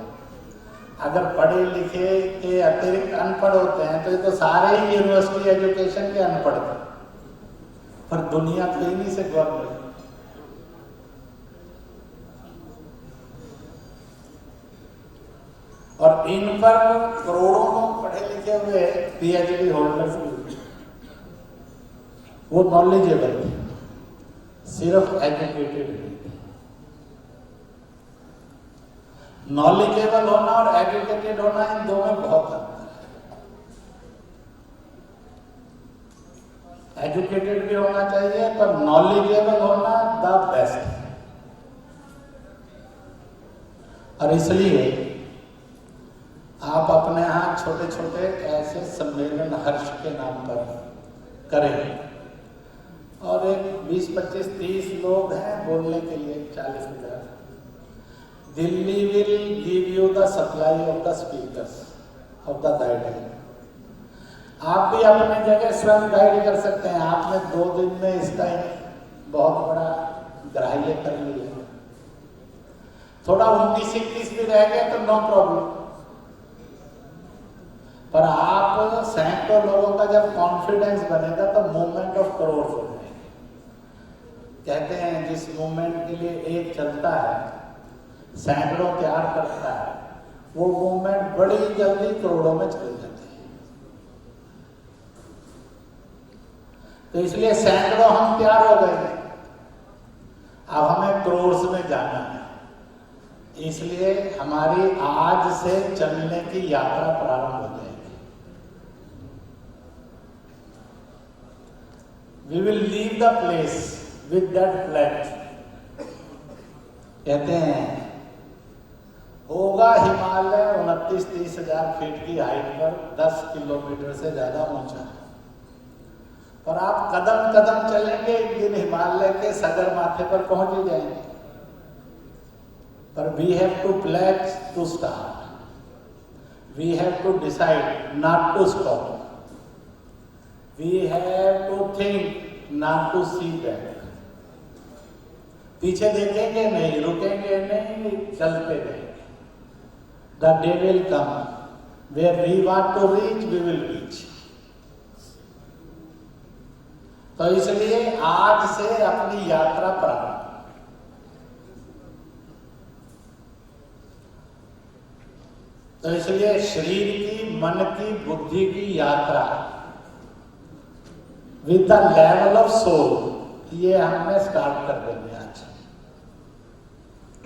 अगर पढ़े लिखे के अतिरिक्त अनपढ़ होते हैं तो ये तो सारे ही यूनिवर्सिटी एजुकेशन के अनपढ़ थे। पर दुनिया तो इन्हीं से गौर रही। और इन पर करोड़ों लोग पढ़े लिखे हुए पीएचडी होल्डर्स भी, वो नॉलेजेबल थे, सिर्फ एजुकेटेड नहीं। नॉलेजेबल होना और एजुकेटेड होना, इन दो में बहुत अंतर है। एजुकेटेड भी होना चाहिए, पर नॉलेजेबल होना द बेस्ट है। और इसलिए आप अपने यहाँ छोटे छोटे ऐसे सम्मेलन हर्ष के नाम पर करें, और एक 20, 25, 30 लोग हैं बोलने के लिए, 40,000। Delhi will give you the supply of the speakers of the guide. आप भी अपने जगह स्वयं गाइड कर सकते हैं। आपने 2 दिन में इसका बहुत बड़ा ग्राह्य कर लिया, थोड़ा 19-21 भी रह गए तो नो प्रॉब्लम। पर आप सैकड़ों लोगों का जब कॉन्फिडेंस बनेगा तो मूवमेंट ऑफ करोड़ हो जाएगी। कहते हैं जिस मूवमेंट के लिए एक चलता है, सैकड़ों तैयार करता है, वो मूवमेंट बड़ी जल्दी करोड़ों में चली जाती है। तो इसलिए सैकड़ों हम तैयार हो गए, अब हमें करोड़ में जाना है। इसलिए हमारी आज से चलने की यात्रा प्रारंभ हो जाएगी। We will leave the place with that flag। कहते हैं होगा हिमालय 29-30 हजार फीट की हाइट पर 10 किलोमीटर से ज्यादा ऊंचा, और आप कदम कदम चलेंगे, एक दिन हिमालय के सगर माथे पर पहुंच ही जाएंगे। पर we have to pledge to start, we have to decide not to stop, we have to think not to see back। पीछे देखेंगे नहीं, रुकेंगे नहीं, चलते रहेंगे। The day will come where we want to reach, we will reach। तो इसलिए आज से अपनी यात्रा प्रारंभ। तो इसलिए शरीर की, मन की, बुद्धि की यात्रा with the level of soul, ये हमने स्टार्ट कर देंगे आज।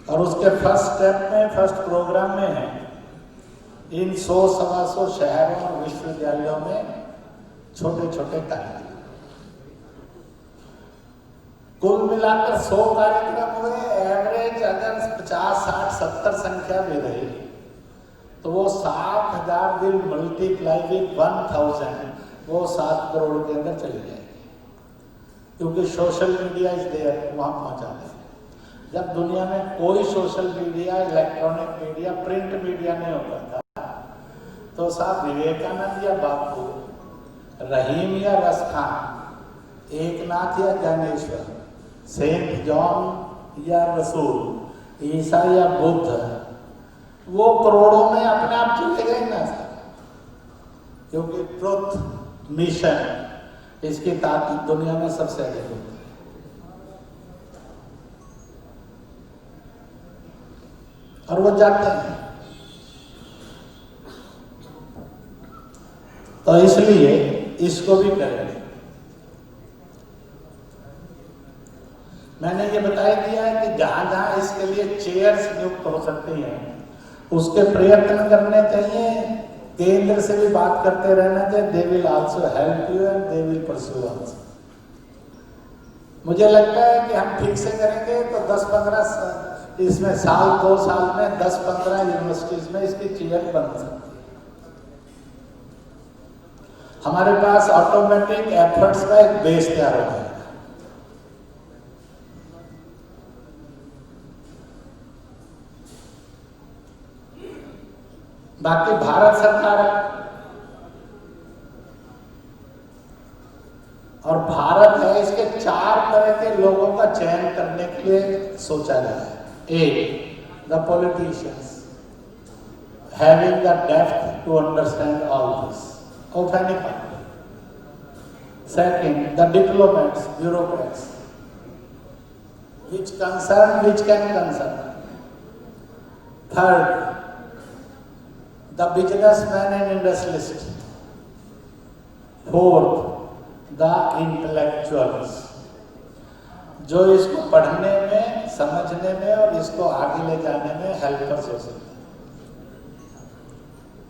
और उसके फर्स्ट स्टेप में, फर्स्ट प्रोग्राम में है इन 100-125 शहरों और विश्वविद्यालयों में छोटे छोटे कार्यक्रम। कुल मिलाकर 100 कार्यक्रम हुए। एवरेज अगर 50, 60, 70 संख्या भी रही तो वो 7,000 दिन मल्टीप्लाई विद 1,000, वो 7 करोड़ के अंदर चली जाएगी। क्योंकि सोशल मीडिया इज देयर, वहां पहुंचा दें। जब दुनिया में कोई social media, electronic media, print media नहीं होता था, तो साहब विवेकानंद या बापू, रहीम या रसखान, एकनाथ या ज्ञानेश्वर, सेंट जॉन या रसूल, ईसा या बुद्ध, वो करोड़ों में अपने आप चले गए ना सर। क्योंकि ट्रुथ मिशन, इसकी ताकत दुनिया में सबसे अधिक होती है। और वो जाते हैं। तो इसलिए इसको भी करेंगे। मैंने ये बता दिया है कि जहां जहां इसके लिए चेयर्स नियुक्त हो सकती हैं, उसके प्रयत्न करने चाहिए। केंद्र से भी बात करते रहना चाहिए। They will also help you and they will pursue also. मुझे लगता है कि हम ठीक से करेंगे तो 10-15 इसमें साल, 2 साल में 10-15 यूनिवर्सिटीज में इसकी चेयर बन सकती है। हमारे पास ऑटोमेटिक एफर्ट्स का एक बेस तैयार हो जाएगा। बाकी भारत सरकार और भारत है, इसके 4 तरह के लोगों का चयन करने के लिए सोचा गया है। एक, the politicians having the depth to understand all this, of any party. Second, the diplomats, bureaucrats, which can concern. Third, the businessman and industrialist. Fourth, the intellectuals, जो इसको पढ़ने में, समझने में और इसको आगे ले जाने में हेल्पर्स हो सकते हैं।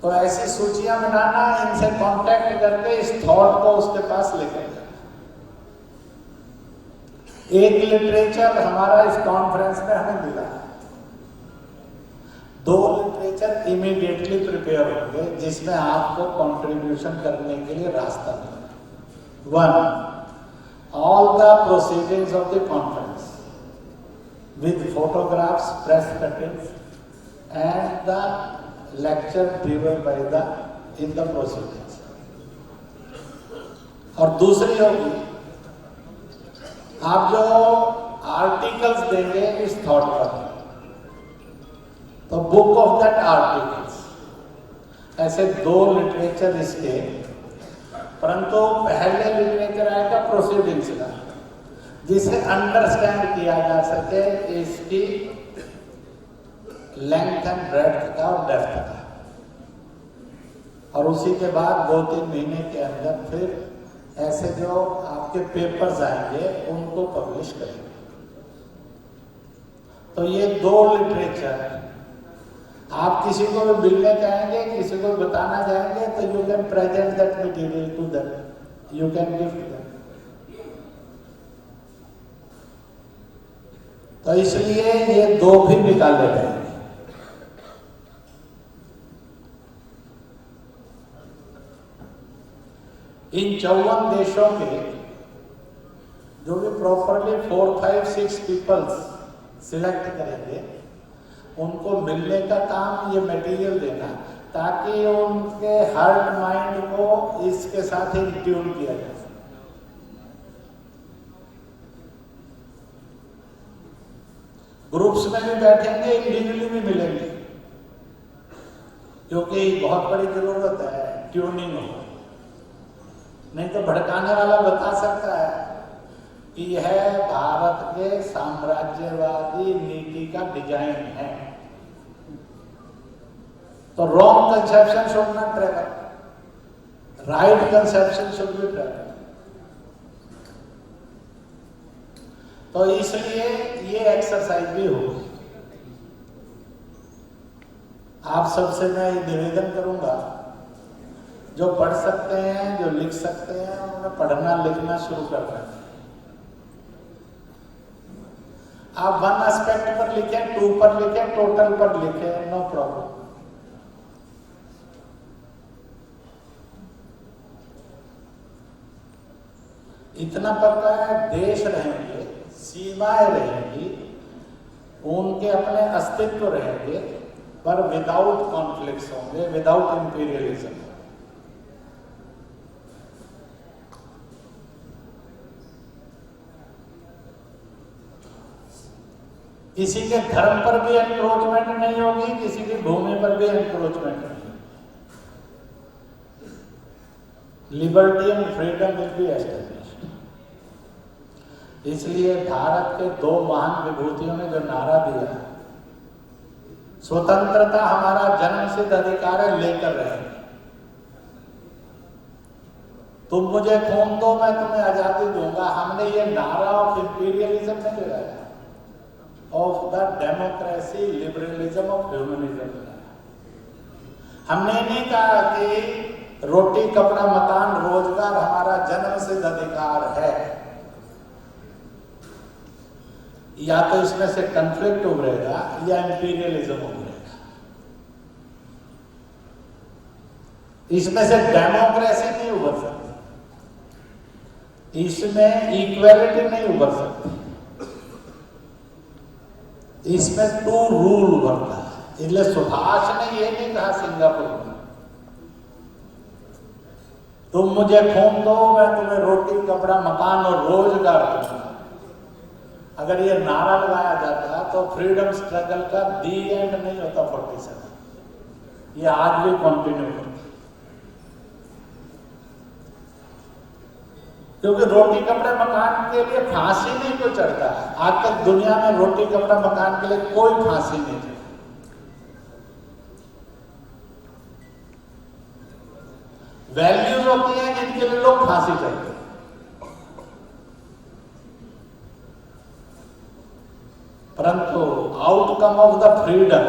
तो ऐसी सूचियां बनाना, इनसे कांटेक्ट करके इस थॉट को उसके पास लेकर जाना। एक लिटरेचर हमारा इस कॉन्फ्रेंस में हमें मिला है, 2 लिटरेचर इमीडिएटली प्रिपेयर होंगे जिसमें आपको कंट्रीब्यूशन करने के लिए रास्ता मिला। 1, all the proceedings of the conference with photographs, press cuttings and the lecture given by in the proceedings। और दूसरी होगी, आप जो आर्टिकल्स देंगे इस थॉट पर, तो बुक ऑफ दैट आर्टिकल्स, ऐसे 2 लिटरेचर इसके। परंतु पहले लिटरेचर आएगा प्रोसीडिंग्स का, जिसे अंडरस्टैंड किया जा सके इसकी लेंथ एंड ब्रेड्थ का और डेप्थ का। और उसी के बाद 2-3 महीने के अंदर फिर ऐसे जो आपके पेपर्स आएंगे उनको पब्लिश करेंगे। तो ये 2 लिटरेचर आप किसी को भी मिलने जाएंगे, किसी को बताना जाएंगे, तो you can present that material to them, you can gift them. तो इसलिए ये 2 भी निकाले जाएंगे। इन 54 देशों के जो भी प्रॉपरली 4, 5, 6 पीपल्स सिलेक्ट करेंगे, उनको मिलने का काम, ये मटेरियल देना, ताकि उनके हार्ट माइंड को इसके साथ ही ट्यून किया जा सके। ग्रुप्स में भी बैठेंगे, इंडिविजुअली भी मिलेंगे, क्योंकि बहुत बड़ी जरूरत है ट्यूनिंग हो। नहीं तो भड़काने वाला बता सकता है कि यह भारत के साम्राज्यवादी नीति का डिजाइन है, तो wrong conception should not travel, right conception should be travel. तो इसलिए ये एक्सरसाइज भी होगी। आप सबसे मैं निवेदन करूंगा, जो पढ़ सकते हैं, जो लिख सकते हैं, उन्हें पढ़ना लिखना शुरू कर दें। आप 1 एस्पेक्ट पर लिखें, 2 पर लिखें, टोटल पर लिखें, नो प्रॉब्लम। इतना पता है, देश रहेंगे, सीमाएं रहेंगी, उनके अपने अस्तित्व रहेंगे, पर विदाउट कॉन्फ्लिक्ट्स होंगे, विदाउट इंपीरियलिज्म। किसी के धर्म पर भी एनक्रोचमेंट नहीं होगी, किसी की भूमि पर भी एनक्रोचमेंट नहीं। Liberty and freedom will be established. इसलिए भारत के 2 महान विभूतियों ने जो नारा दिया, स्वतंत्रता हमारा जन्मसिद्ध अधिकार है, लेकर रहेंगे। तुम मुझे खून दो, मैं तुम्हें आजादी दूंगा। हमने ये नारा ऑफ इंपीरियलिज्म नहीं लगाया, of the democracy, liberalism of humanism. हमने नहीं कहा कि रोटी, कपड़ा, मकान, रोजगार हमारा जन्मसिद्ध अधिकार है, या तो इसमें से कन्फ्लिक्ट उभरेगा या इंपीरियलिज्म उभरेगा। इसमें से डेमोक्रेसी नहीं उभर सकती, इसमें इक्वेलिटी नहीं उभर सकती, इसमें 2 रूल उभरता है। इसलिए सुभाष ने ये नहीं कहा सिंगापुर में, तुम मुझे खून दो, मैं तुम्हें रोटी, कपड़ा, मकान और रोजगार दूंगा। अगर ये नारा लगाया जाता तो फ्रीडम स्ट्रगल का दी एंड नहीं होता 47, ये आज भी कंटिन्यू होता। क्योंकि रोटी कपड़े मकान के लिए फांसी नहीं कोई चढ़ता है। आज तक दुनिया में रोटी कपड़ा मकान के लिए कोई फांसी नहीं चढ़ी। वैल्यूज होती हैं जिनके लिए लोग फांसी चढ़ते हैं। परंतु outcome of the freedom,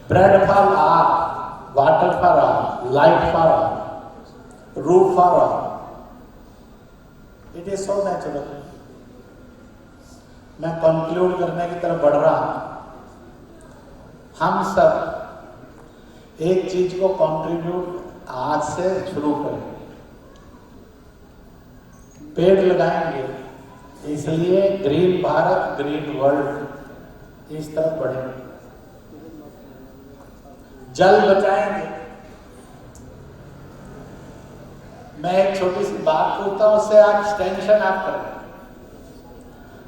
bread for all, water for all, light for all, roof for all, it is so natural. मैं कंक्लूड करने की तरफ बढ़ रहा हूं। हम सब एक चीज को कंट्रीब्यूट आज से शुरू करेंगे, पेड़ लगाएंगे, इसलिए ग्रीन भारत ग्रीन वर्ल्ड इस तरफ बढ़ेंगे। जल बचाएंगे। मैं एक छोटी सी बात पूछता हूं, उससे आप एक्सटेंशन आप करें।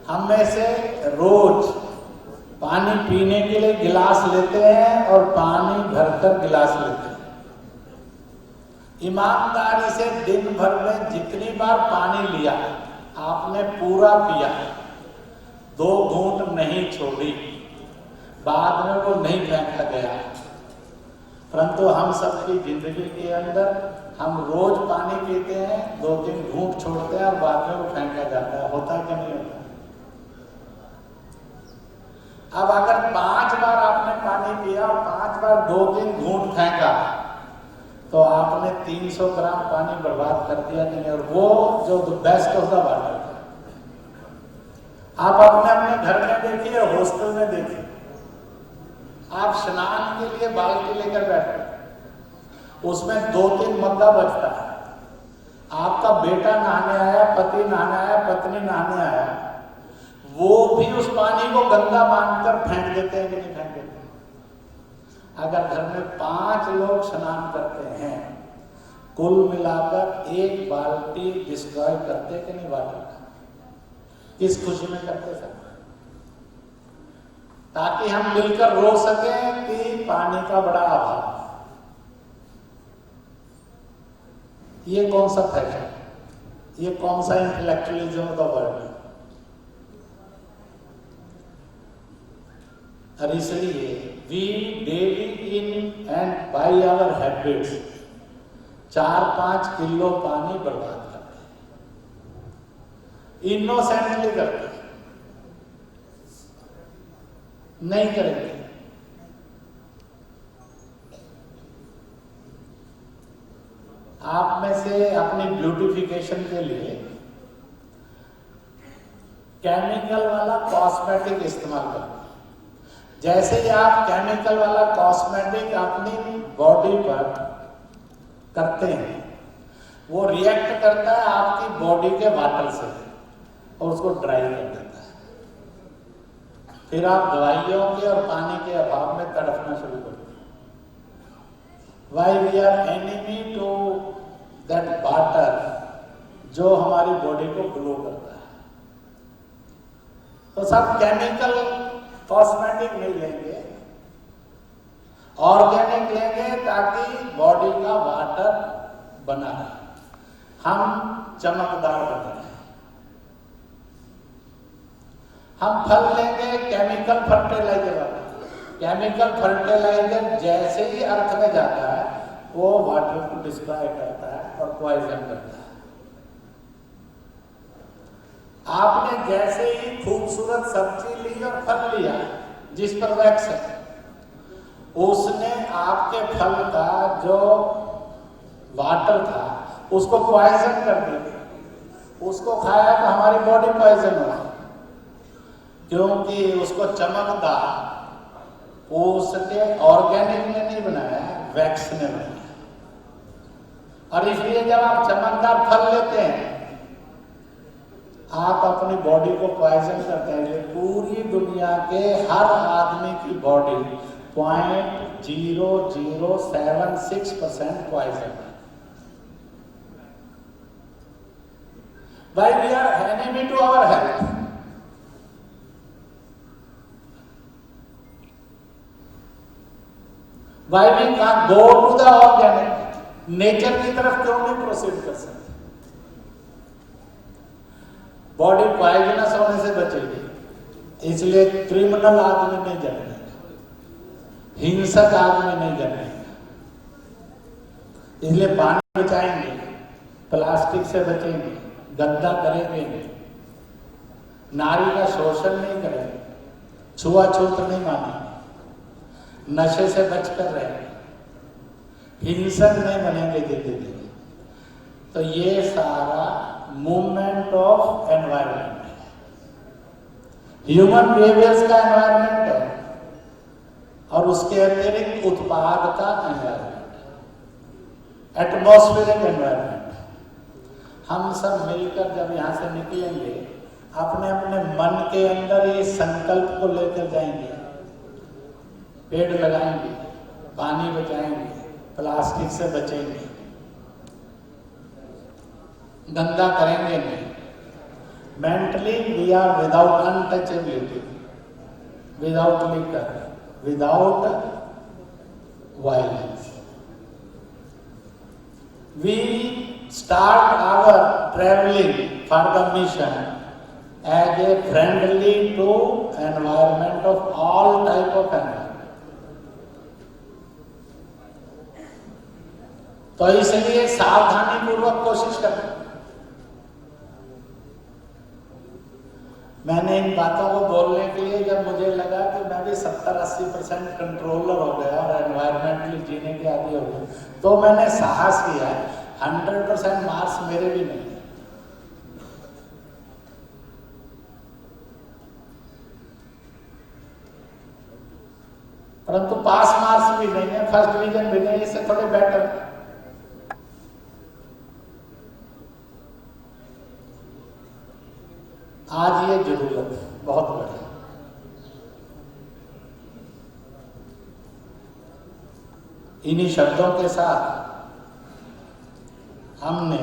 हम में से रोज पानी पीने के लिए गिलास लेते हैं और पानी भरकर गिलास लेते हैं। ईमानदारी से दिन भर में जितनी बार पानी लिया आपने पूरा पिया, 2 घूंट नहीं छोड़ी, बाद में वो नहीं फेंका गया। परंतु हम सबकी जिंदगी के अंदर हम रोज पानी पीते हैं, 2-3 घूंट छोड़ते हैं और बाद में वो फेंका जाता है। होता है कि नहीं होता? अब अगर 5 बार आपने पानी पिया और 5 बार 2-3 घूंट फेंका तो आपने 300 ग्राम पानी बर्बाद कर दिया कि नहीं? और वो जो बेस्ट ऑफ द वाटर था। आप अपने अपने घर में देखिए, हॉस्टल में देखिए, आप स्नान के लिए बाल्टी लेकर बैठे, उसमें 2-3 मग्गा बचता है। आपका बेटा नहाने आया, पति नहाने आया, पत्नी नहाने आया, वो भी उस पानी को गंदा मानकर फेंक देते हैं कि नहीं फेंक देते? अगर घर में 5 लोग स्नान करते हैं, कुल मिलाकर 1 बाल्टी डिस्ट्रॉय करते कि नहीं वाटर का? किस खुशी में करते सब? ताकि हम मिलकर रो सकें कि पानी का बड़ा अभाव। ये कौन सा फैक्ट, ये कौन सा इंटेलेक्चुअलिज्म का वर्ड है? और इसलिए we daily in and by our habits 4-5 kilo पानी बर्बाद करते हैं। इनोसेंटली करते हैं, नहीं करेंगे। आप में से अपनी ब्यूटिफिकेशन के लिए केमिकल वाला कॉस्मेटिक इस्तेमाल करते हैं। जैसे ही आप केमिकल वाला कॉस्मेटिक अपनी बॉडी पर करते हैं, वो रिएक्ट करता है आपकी बॉडी के वाटर से और उसको ड्राई कर देता है। फिर आप दवाइयों के और पानी के अभाव में तड़पना शुरू करते हैं। Why we are enemy to that water जो हमारी बॉडी को ग्लो करता है। तो सब केमिकल कॉस्मेटिक नहीं लेंगे, ऑर्गेनिक लेंगे ताकि बॉडी का वाटर बना रहे, हम चमकदार बने रहे। हम फल लेंगे केमिकल फर्टिलाइजर वाला। केमिकल फर्टिलाइजर जैसे ही अर्थ में जाता है वो वाटर को डिस्ट्रॉय करता है और पॉइजन करता है। आपने जैसे ही खूबसूरत सब्जी ली और फल लिया जिस पर वैक्स है, उसने आपके फल का जो वाटर था उसको पॉइजन कर दिया। उसको खाया तो हमारी बॉडी पॉइजन हुआ, क्योंकि उसको चमकदार उसके ऑर्गेनिक ने नहीं बनाया, वैक्स ने बनाया। और इसलिए जब आप चमकदार फल लेते हैं आप अपनी बॉडी को पॉइजन करते हैं। पूरी दुनिया के हर आदमी की बॉडी 0.0076% पॉइजन है। Why we are enemy to our health? Why we can't go to the organic? Nature की तरफ क्यों नहीं प्रोसीड कर सकते? बॉडी पॉइजनस होने से बचेगी। इसलिए क्रिमिनल आदमी नहीं जन्मेगा, हिंसक आदमी नहीं जन्मेगा। इसलिए पानी बचाएंगे, प्लास्टिक से बचेंगे, गंदा करेंगे नहीं, नारी का शोषण नहीं करेंगे, छुआछूत नहीं मानेंगे, नशे से बचकर रहेंगे, हिंसक नहीं बनेंगे जिंदगी में। तो ये सारा मूवमेंट ऑफ एनवायरनमेंट है, ह्यूमन बिहेवियर्स का एनवायरनमेंट है, और उसके अतिरिक्त उत्पाद का एनवायरनमेंट, एटमॉस्फेरिक एनवायरनमेंट। हम सब मिलकर जब यहाँ से निकलेंगे, अपने अपने मन के अंदर ये संकल्प को लेकर जाएंगे, पेड़ लगाएंगे, पानी बचाएंगे, प्लास्टिक से बचेंगे, गंदा करेंगे नहीं। Mentally we are without untouchability, without liquor, without violence. We start our traveling for the mission as a friendly to environment of all type of environment. तो इसलिए सावधानी पूर्वक कोशिश करें। मैंने इन बातों को बोलने के लिए जब मुझे लगा कि मैं भी 70-80% कंट्रोलर हो गया और एनवायरमेंटली जीने के आदी हो गया, तो मैंने साहस किया 100% मार्क्स मेरे भी नहीं है। परंतु पास मार्क्स भी नहीं है, फर्स्ट डिवीजन भी नहीं है, इससे थोड़े बेटर। आज ये जरूरत है बहुत बड़ी। इन्हीं शब्दों के साथ हमने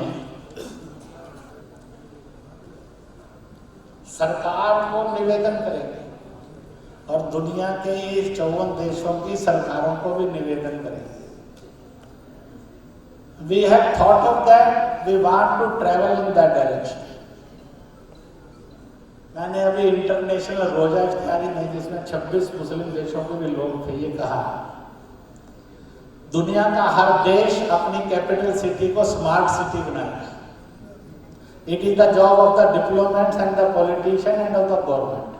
सरकार को निवेदन करेंगे और दुनिया के इस 54 देशों की सरकारों को भी निवेदन करेंगे। We have thought of that, we want to travel in that direction. मैंने अभी इंटरनेशनल रोजा इफ्तारी में, जिसमें 26 मुस्लिम देशों के भी लोग थे, ये कहा दुनिया का हर देश अपनी कैपिटल सिटी को स्मार्ट सिटी बनाएगा। It is the job of the diplomats and the politician and of the government,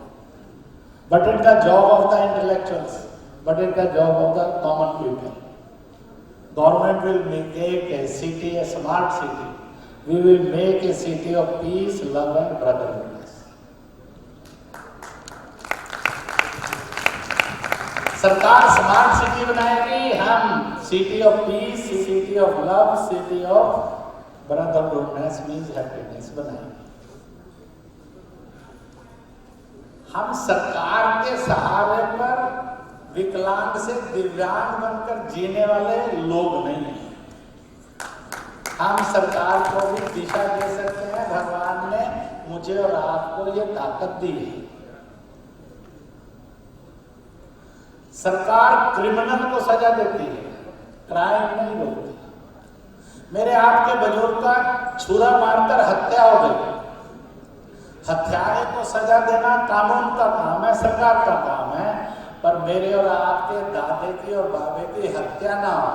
but it the job of the intellectuals, but it the job of the common people. Government will make a city a smart city, we will make a city of peace, love and brotherhood. सरकार smart city बनाएगी, हम city of peace, city of love, city of ब्रदरहुडनेस means happiness बनाएंगे। हम सरकार के सहारे पर विकलांग से दिव्यांग बनकर जीने वाले लोग नहीं हैं। हम सरकार को भी दिशा दे सकते हैं। भगवान ने मुझे और आपको ये ताकत दी है। सरकार क्रिमिनल को सजा देती है, क्राइम नहीं बोलती। मेरे आपके बुजुर्ग का छुरा मारकर हत्या हो गई, हत्यारे को सजा देना कानून का काम है, सरकार का काम है। पर मेरे और आपके दादे की और बाबे की हत्या ना हो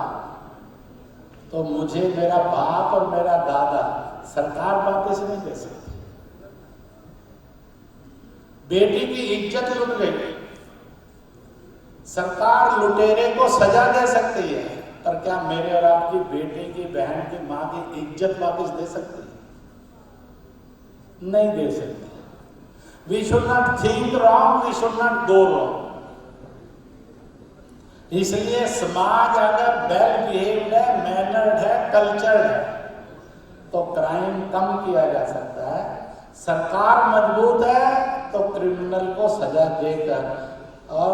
तो मुझे मेरा बाप और मेरा दादा सरकार वापस नहीं दे सकती। बेटी की इज्जत लुट गई, सरकार लुटेरे को सजा दे सकती है, पर क्या मेरे और आपकी बेटी की, बहन की, मां की इज्जत वापस दे सकती है? नहीं दे सकती। We should not think wrong, we should not go wrong. इसलिए समाज अगर वेल बिहेव्ड है, मैनर्ड है, कल्चर्ड है, तो क्राइम कम किया जा सकता है। सरकार मजबूत है तो क्रिमिनल को सजा देकर और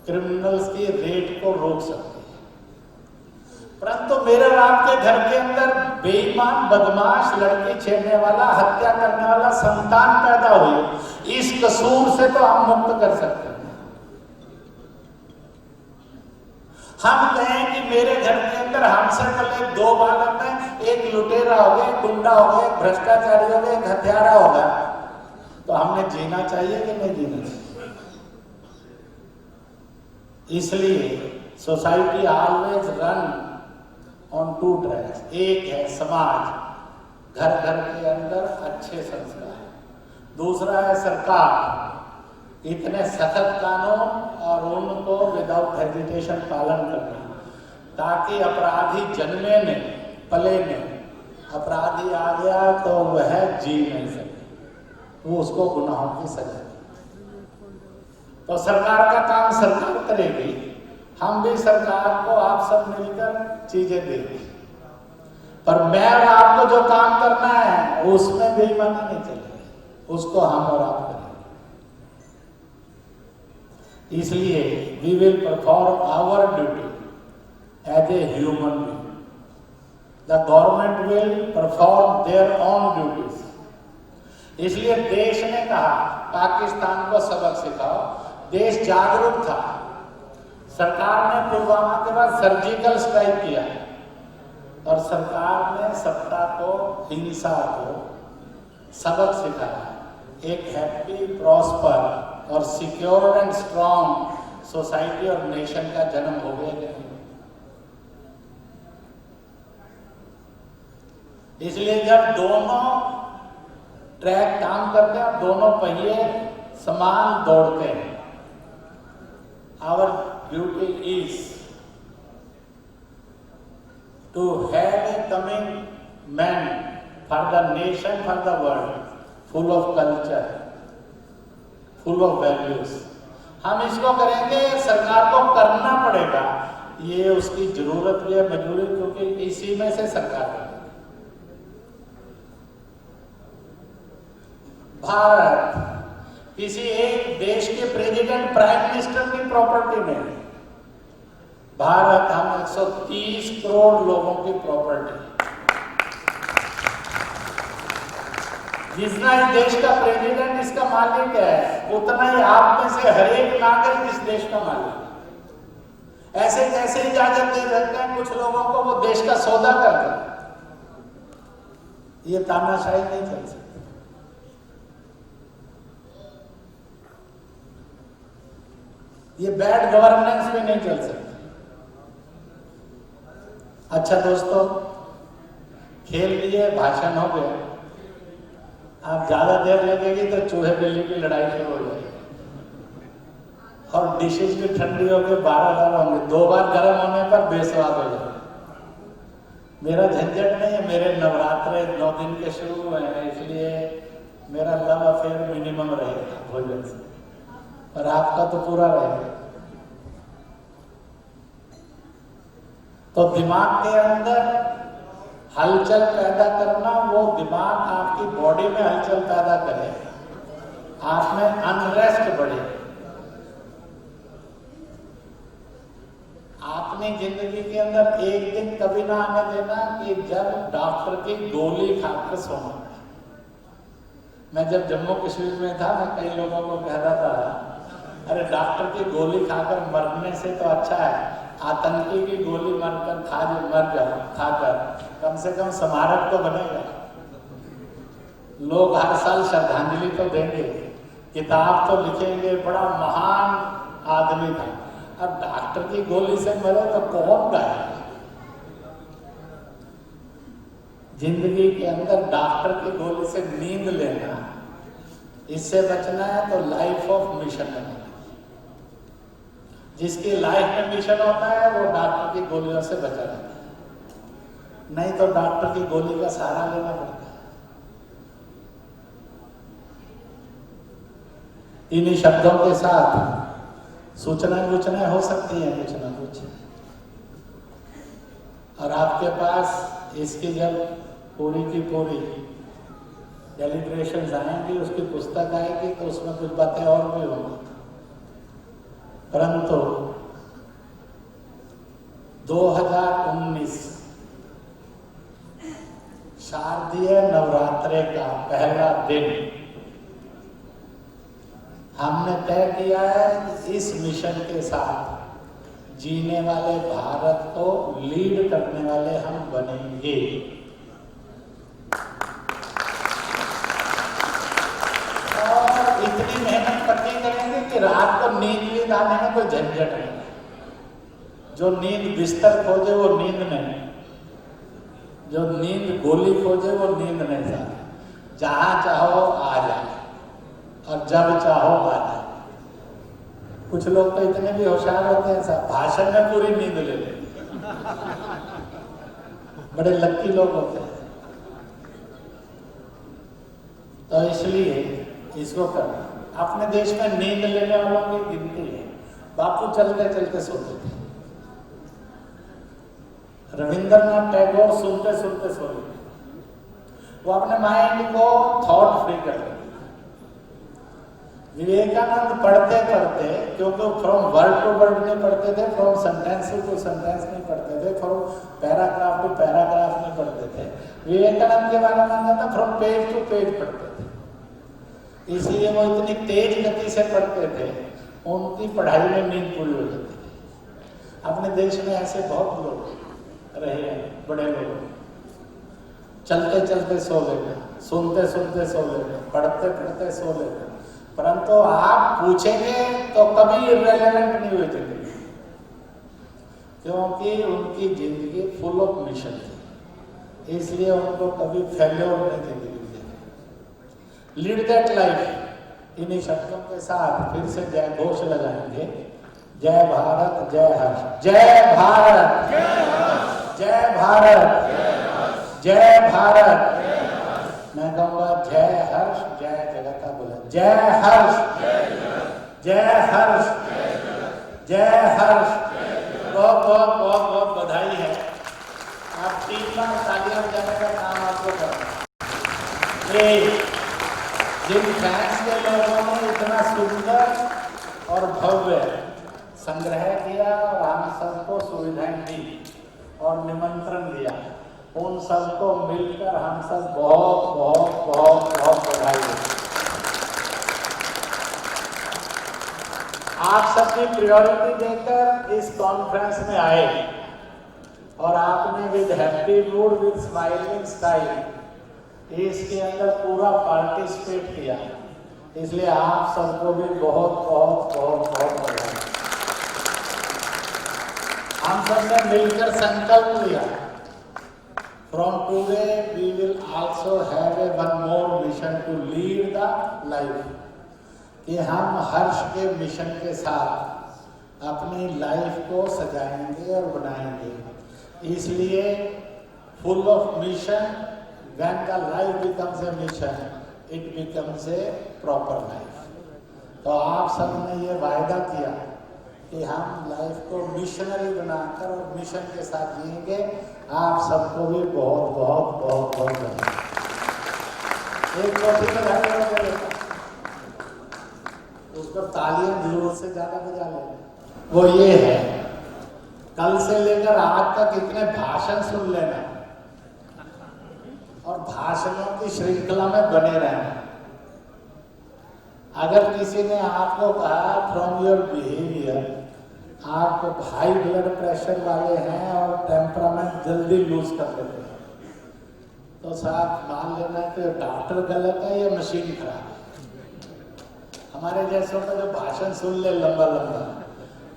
क्रिमिनल्स की रेट को रोक सकते हैं। परंतु मेरे और आपके घर के अंदर बेईमान, बदमाश, लड़की छेड़ने वाला, हत्या करने वाला संतान पैदा हुई, इस कसूर से तो हम मुक्त कर सकते हैं। हम कहें कि मेरे घर के अंदर हमसे पहले 2 बालक हैं, एक लुटेरा हो गया, एक गुंडा हो गया, एक भ्रष्टाचारी हो गया, एक हत्यारा होगा, तो हमने जीना चाहिए कि नहीं जीना चाहिए? इसलिए society always run on two tracks. एक है समाज, घर घर के अंदर अच्छे संस्कार, दूसरा है सरकार, इतने सख्त कानून और उनको विदाउट हेजिटेशन पालन करना, ताकि अपराधी जन्मे नहीं, पले नहीं। अपराधी आ गया तो वह जी नहीं सके, वो उसको गुनाहों की सजा। तो सरकार का काम सरकार करेगी, हम भी सरकार को आप सब मिलकर चीजें देंगे, पर मैं और आपको जो काम करना है उसमें बेईमानी नहीं चलेगी, उसको हम और आप करेंगे। इसलिए we will perform our duty as a human being, the government will perform their on duties. इसलिए देश ने कहा पाकिस्तान को सबक सिखाओ, देश जागरूक था। सरकार ने पुलवामा के बाद सर्जिकल स्ट्राइक किया और सरकार ने सत्ता को, हिंसा को सबक सिखाया। एक हैप्पी, प्रॉस्पर और सिक्योर एंड स्ट्रॉन्ग सोसाइटी और नेशन का जन्म हो गया नहीं। इसलिए जब दोनों ट्रैक काम करते हैं, दोनों पहिए समान दौड़ते हैं, our duty is to have a coming man for the nation, for the world, full of culture, full of values. हम इसको करेंगे, सरकार को करना पड़ेगा, ये उसकी जरूरत भी है, मजबूरी, क्योंकि इसी में से सरकार है। भारत किसी एक देश के प्रेसिडेंट, प्राइम मिनिस्टर की प्रॉपर्टी नहीं। भारत हम 130 करोड़ लोगों की प्रॉपर्टी। जितना इस देश का प्रेसिडेंट इसका मालिक है, उतना ही आप में से हर एक नागरिक इस देश का मालिक है। ऐसे कैसे इजाजत दे सकते हैं कुछ लोगों को वो देश का सौदा करके? ये तानाशाही नहीं चल सकती। ये बैड गवर्नेंस भी नहीं चल सकती। अच्छा दोस्तों, खेल लिए, भाषण हो गए, आप ज्यादा देर लगेगी तो चूहे बिल्ली की लड़ाई शुरू हो जाएगी और डिशेज भी ठंडी होकर 12 होंगे, 2 बार गर्म होने पर बेस्वाद हो जाएगा। मेरा झंझट नहीं है, मेरे नवरात्रे 9 दिन के शुरू हुए हैं, इसलिए मेरा लव अफेयर मिनिमम रहेगा भोजन से, और आपका तो पूरा रहेगा। तो दिमाग के अंदर हलचल पैदा करना, वो दिमाग आपकी बॉडी में हलचल पैदा करे, आप में अनरेस्ट बढ़े। आपने जिंदगी के अंदर एक दिन कभी ना आने देना कि जब डॉक्टर की गोली खाकर सोना। मैं जब जम्मू कश्मीर में था, मैं कई लोगों को कहता था, अरे डॉक्टर की गोली खाकर मरने से तो अच्छा है आतंकी की गोली मर जाओ खाकर, कम से कम स्मारक तो बनेगा, लोग हर साल श्रद्धांजलि तो देंगे, किताब तो लिखेंगे, बड़ा महान आदमी था। अब डॉक्टर की गोली से मरे तो कौन गाएगा? जिंदगी के अंदर डॉक्टर की गोली से नींद लेना, इससे बचना है तो लाइफ ऑफ मिशन बनाना। जिसकी लाइफ में मिशन होता है वो डॉक्टर की गोलियों से बचा रहता है, नहीं तो डॉक्टर की गोली का सहारा लेना पड़ता है। इन्हीं शब्दों के साथ सूचनाएं हो सकती हैं कुछ ना कुछ, और आपके पास इसकी जब पूरी की पूरी डेलिब्रेशन आएंगी, उसकी पुस्तक आएगी, तो उसमें कुछ बातें और भी होंगी। परंतु 2019 शारदीय नवरात्रे का पहला दिन हमने तय किया है कि इस मिशन के साथ जीने वाले भारत को लीड करने वाले हम बनेंगे। रात को नींद आने में कोई झंझट नहीं। जो नींद बिस्तर खोजे वो नींद नहीं, जो नींद गोली खोजे वो नींद नहीं था। जहां चाहो आ जाए और जब चाहो आ जाए। कुछ लोग तो इतने भी होशियार होते हैं साहब, भाषण में पूरी नींद ले लेते हैं। बड़े लक्की लोग होते हैं। तो इसलिए इसको करना। अपने देश में नींद लेने वालों की गिनती है। बापू चलते चलते सोते थे, रविंद्रनाथ टैगोर सुनते सुनते सो रहे थे। वो अपने माइंड को थॉट फ्री कर रहे थे। विवेकानंद पढ़ते पढ़ते, क्योंकि फ्रॉम वर्ड टू वर्ड नहीं पढ़ते थे, फ्रॉम सेंटेंस टू सेंटेंस नहीं पढ़ते थे, फ्रॉम पैराग्राफ टू पैराग्राफ नहीं पढ़ते थे। विवेकानंद के बारे में था फ्रॉम पेज टू पेज पढ़ते थे। इसलिए वो इतनी तेज गति से पढ़ते थे, उनकी पढ़ाई में नींद पूरी हो जाती थी। अपने देश में ऐसे बहुत लोग रहे हैं, बड़े लोग। चलते चलते सो लेते, सुनते सुनते सो लेते, पढ़ते पढ़ते सो लेते, परंतु आप पूछेंगे तो कभी इररिलेवेंट नहीं हुई जिंदगी, क्योंकि उनकी जिंदगी फुल ऑफ मिशन थी। इसलिए उनको कभी फेल्योर नहीं जिंदगी मिली। Lead that life. इन्हीं शब्दों के साथ फिर से जय घोष लगाएंगे। जय भारत, जय हर्ष। जय भारत, जय भारत, जय भारत। मैं कहूँगा जय हर्ष, जय जगता बोले। जय हर्ष, जय हर्ष, जय हर्ष। बहुत बहुत बहुत बहुत बधाई है। आप 3 बार तालियां बजाने का काम आपको करना। जिन फ्रांस के लोगों ने इतना सुंदर और भव्य संग्रह किया और हम सबको सुविधाएं दी और निमंत्रण दिया, उन सबको मिलकर हम सब बहुत बहुत बहुत बहुत बधाई देते। आप सबकी प्रायोरिटी देकर इस कॉन्फ्रेंस में आए और आपने with happy mood, with smiling style इसके अंदर पूरा पार्टिसिपेट किया। इसलिए आप सबको भी बहुत बहुत बहुत बहुत बधाई। हम सब ने मिलकर संकल्प लिया, from today we will also have a one more mission to lead the life, कि हम हर्ष के मिशन के साथ अपनी लाइफ को सजाएंगे और बनाएंगे। इसलिए full of mission, when the life becomes a mission, it becomes a proper life. तो आप सब ने ये वायदा किया कि हम लाइफ को मिशनरी बनाकर और मिशन के साथ जिएंगे। आप सबको भी बहुत बहुत बहुत बहुत धन्यवाद। एक छोटी बधाई हो गई, उसको तालियां जरूर से ज्यादा बजा लेना। वो ये है, कल से लेकर आज तक इतने भाषण सुन लेना और भाषणों की श्रृंखला में बने रहना। अगर किसी ने आपको कहा फ्रॉम योर बिहेवियर आप हाई ब्लड प्रेशर वाले हैं और टेम्परामेंट जल्दी लूज कर देते हैं, तो साथ मान लेना कि डॉक्टर गलत है या मशीन खराब है। हमारे जैसों का जो भाषण सुन ले लंबा लंबा,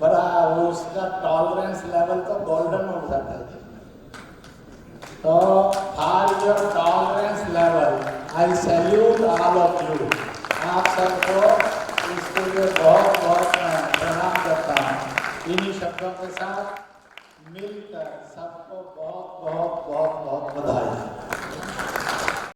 बड़ा उसका टॉलरेंस लेवल तो गोल्डन हो जाता है। तो for your tolerance level I salute all of you. आप सबको इसके लिए बहुत बहुत प्रणाम करता हूँ। इन्हीं शब्दों के साथ मिलकर सबको बहुत बहुत बहुत बहुत बधाई।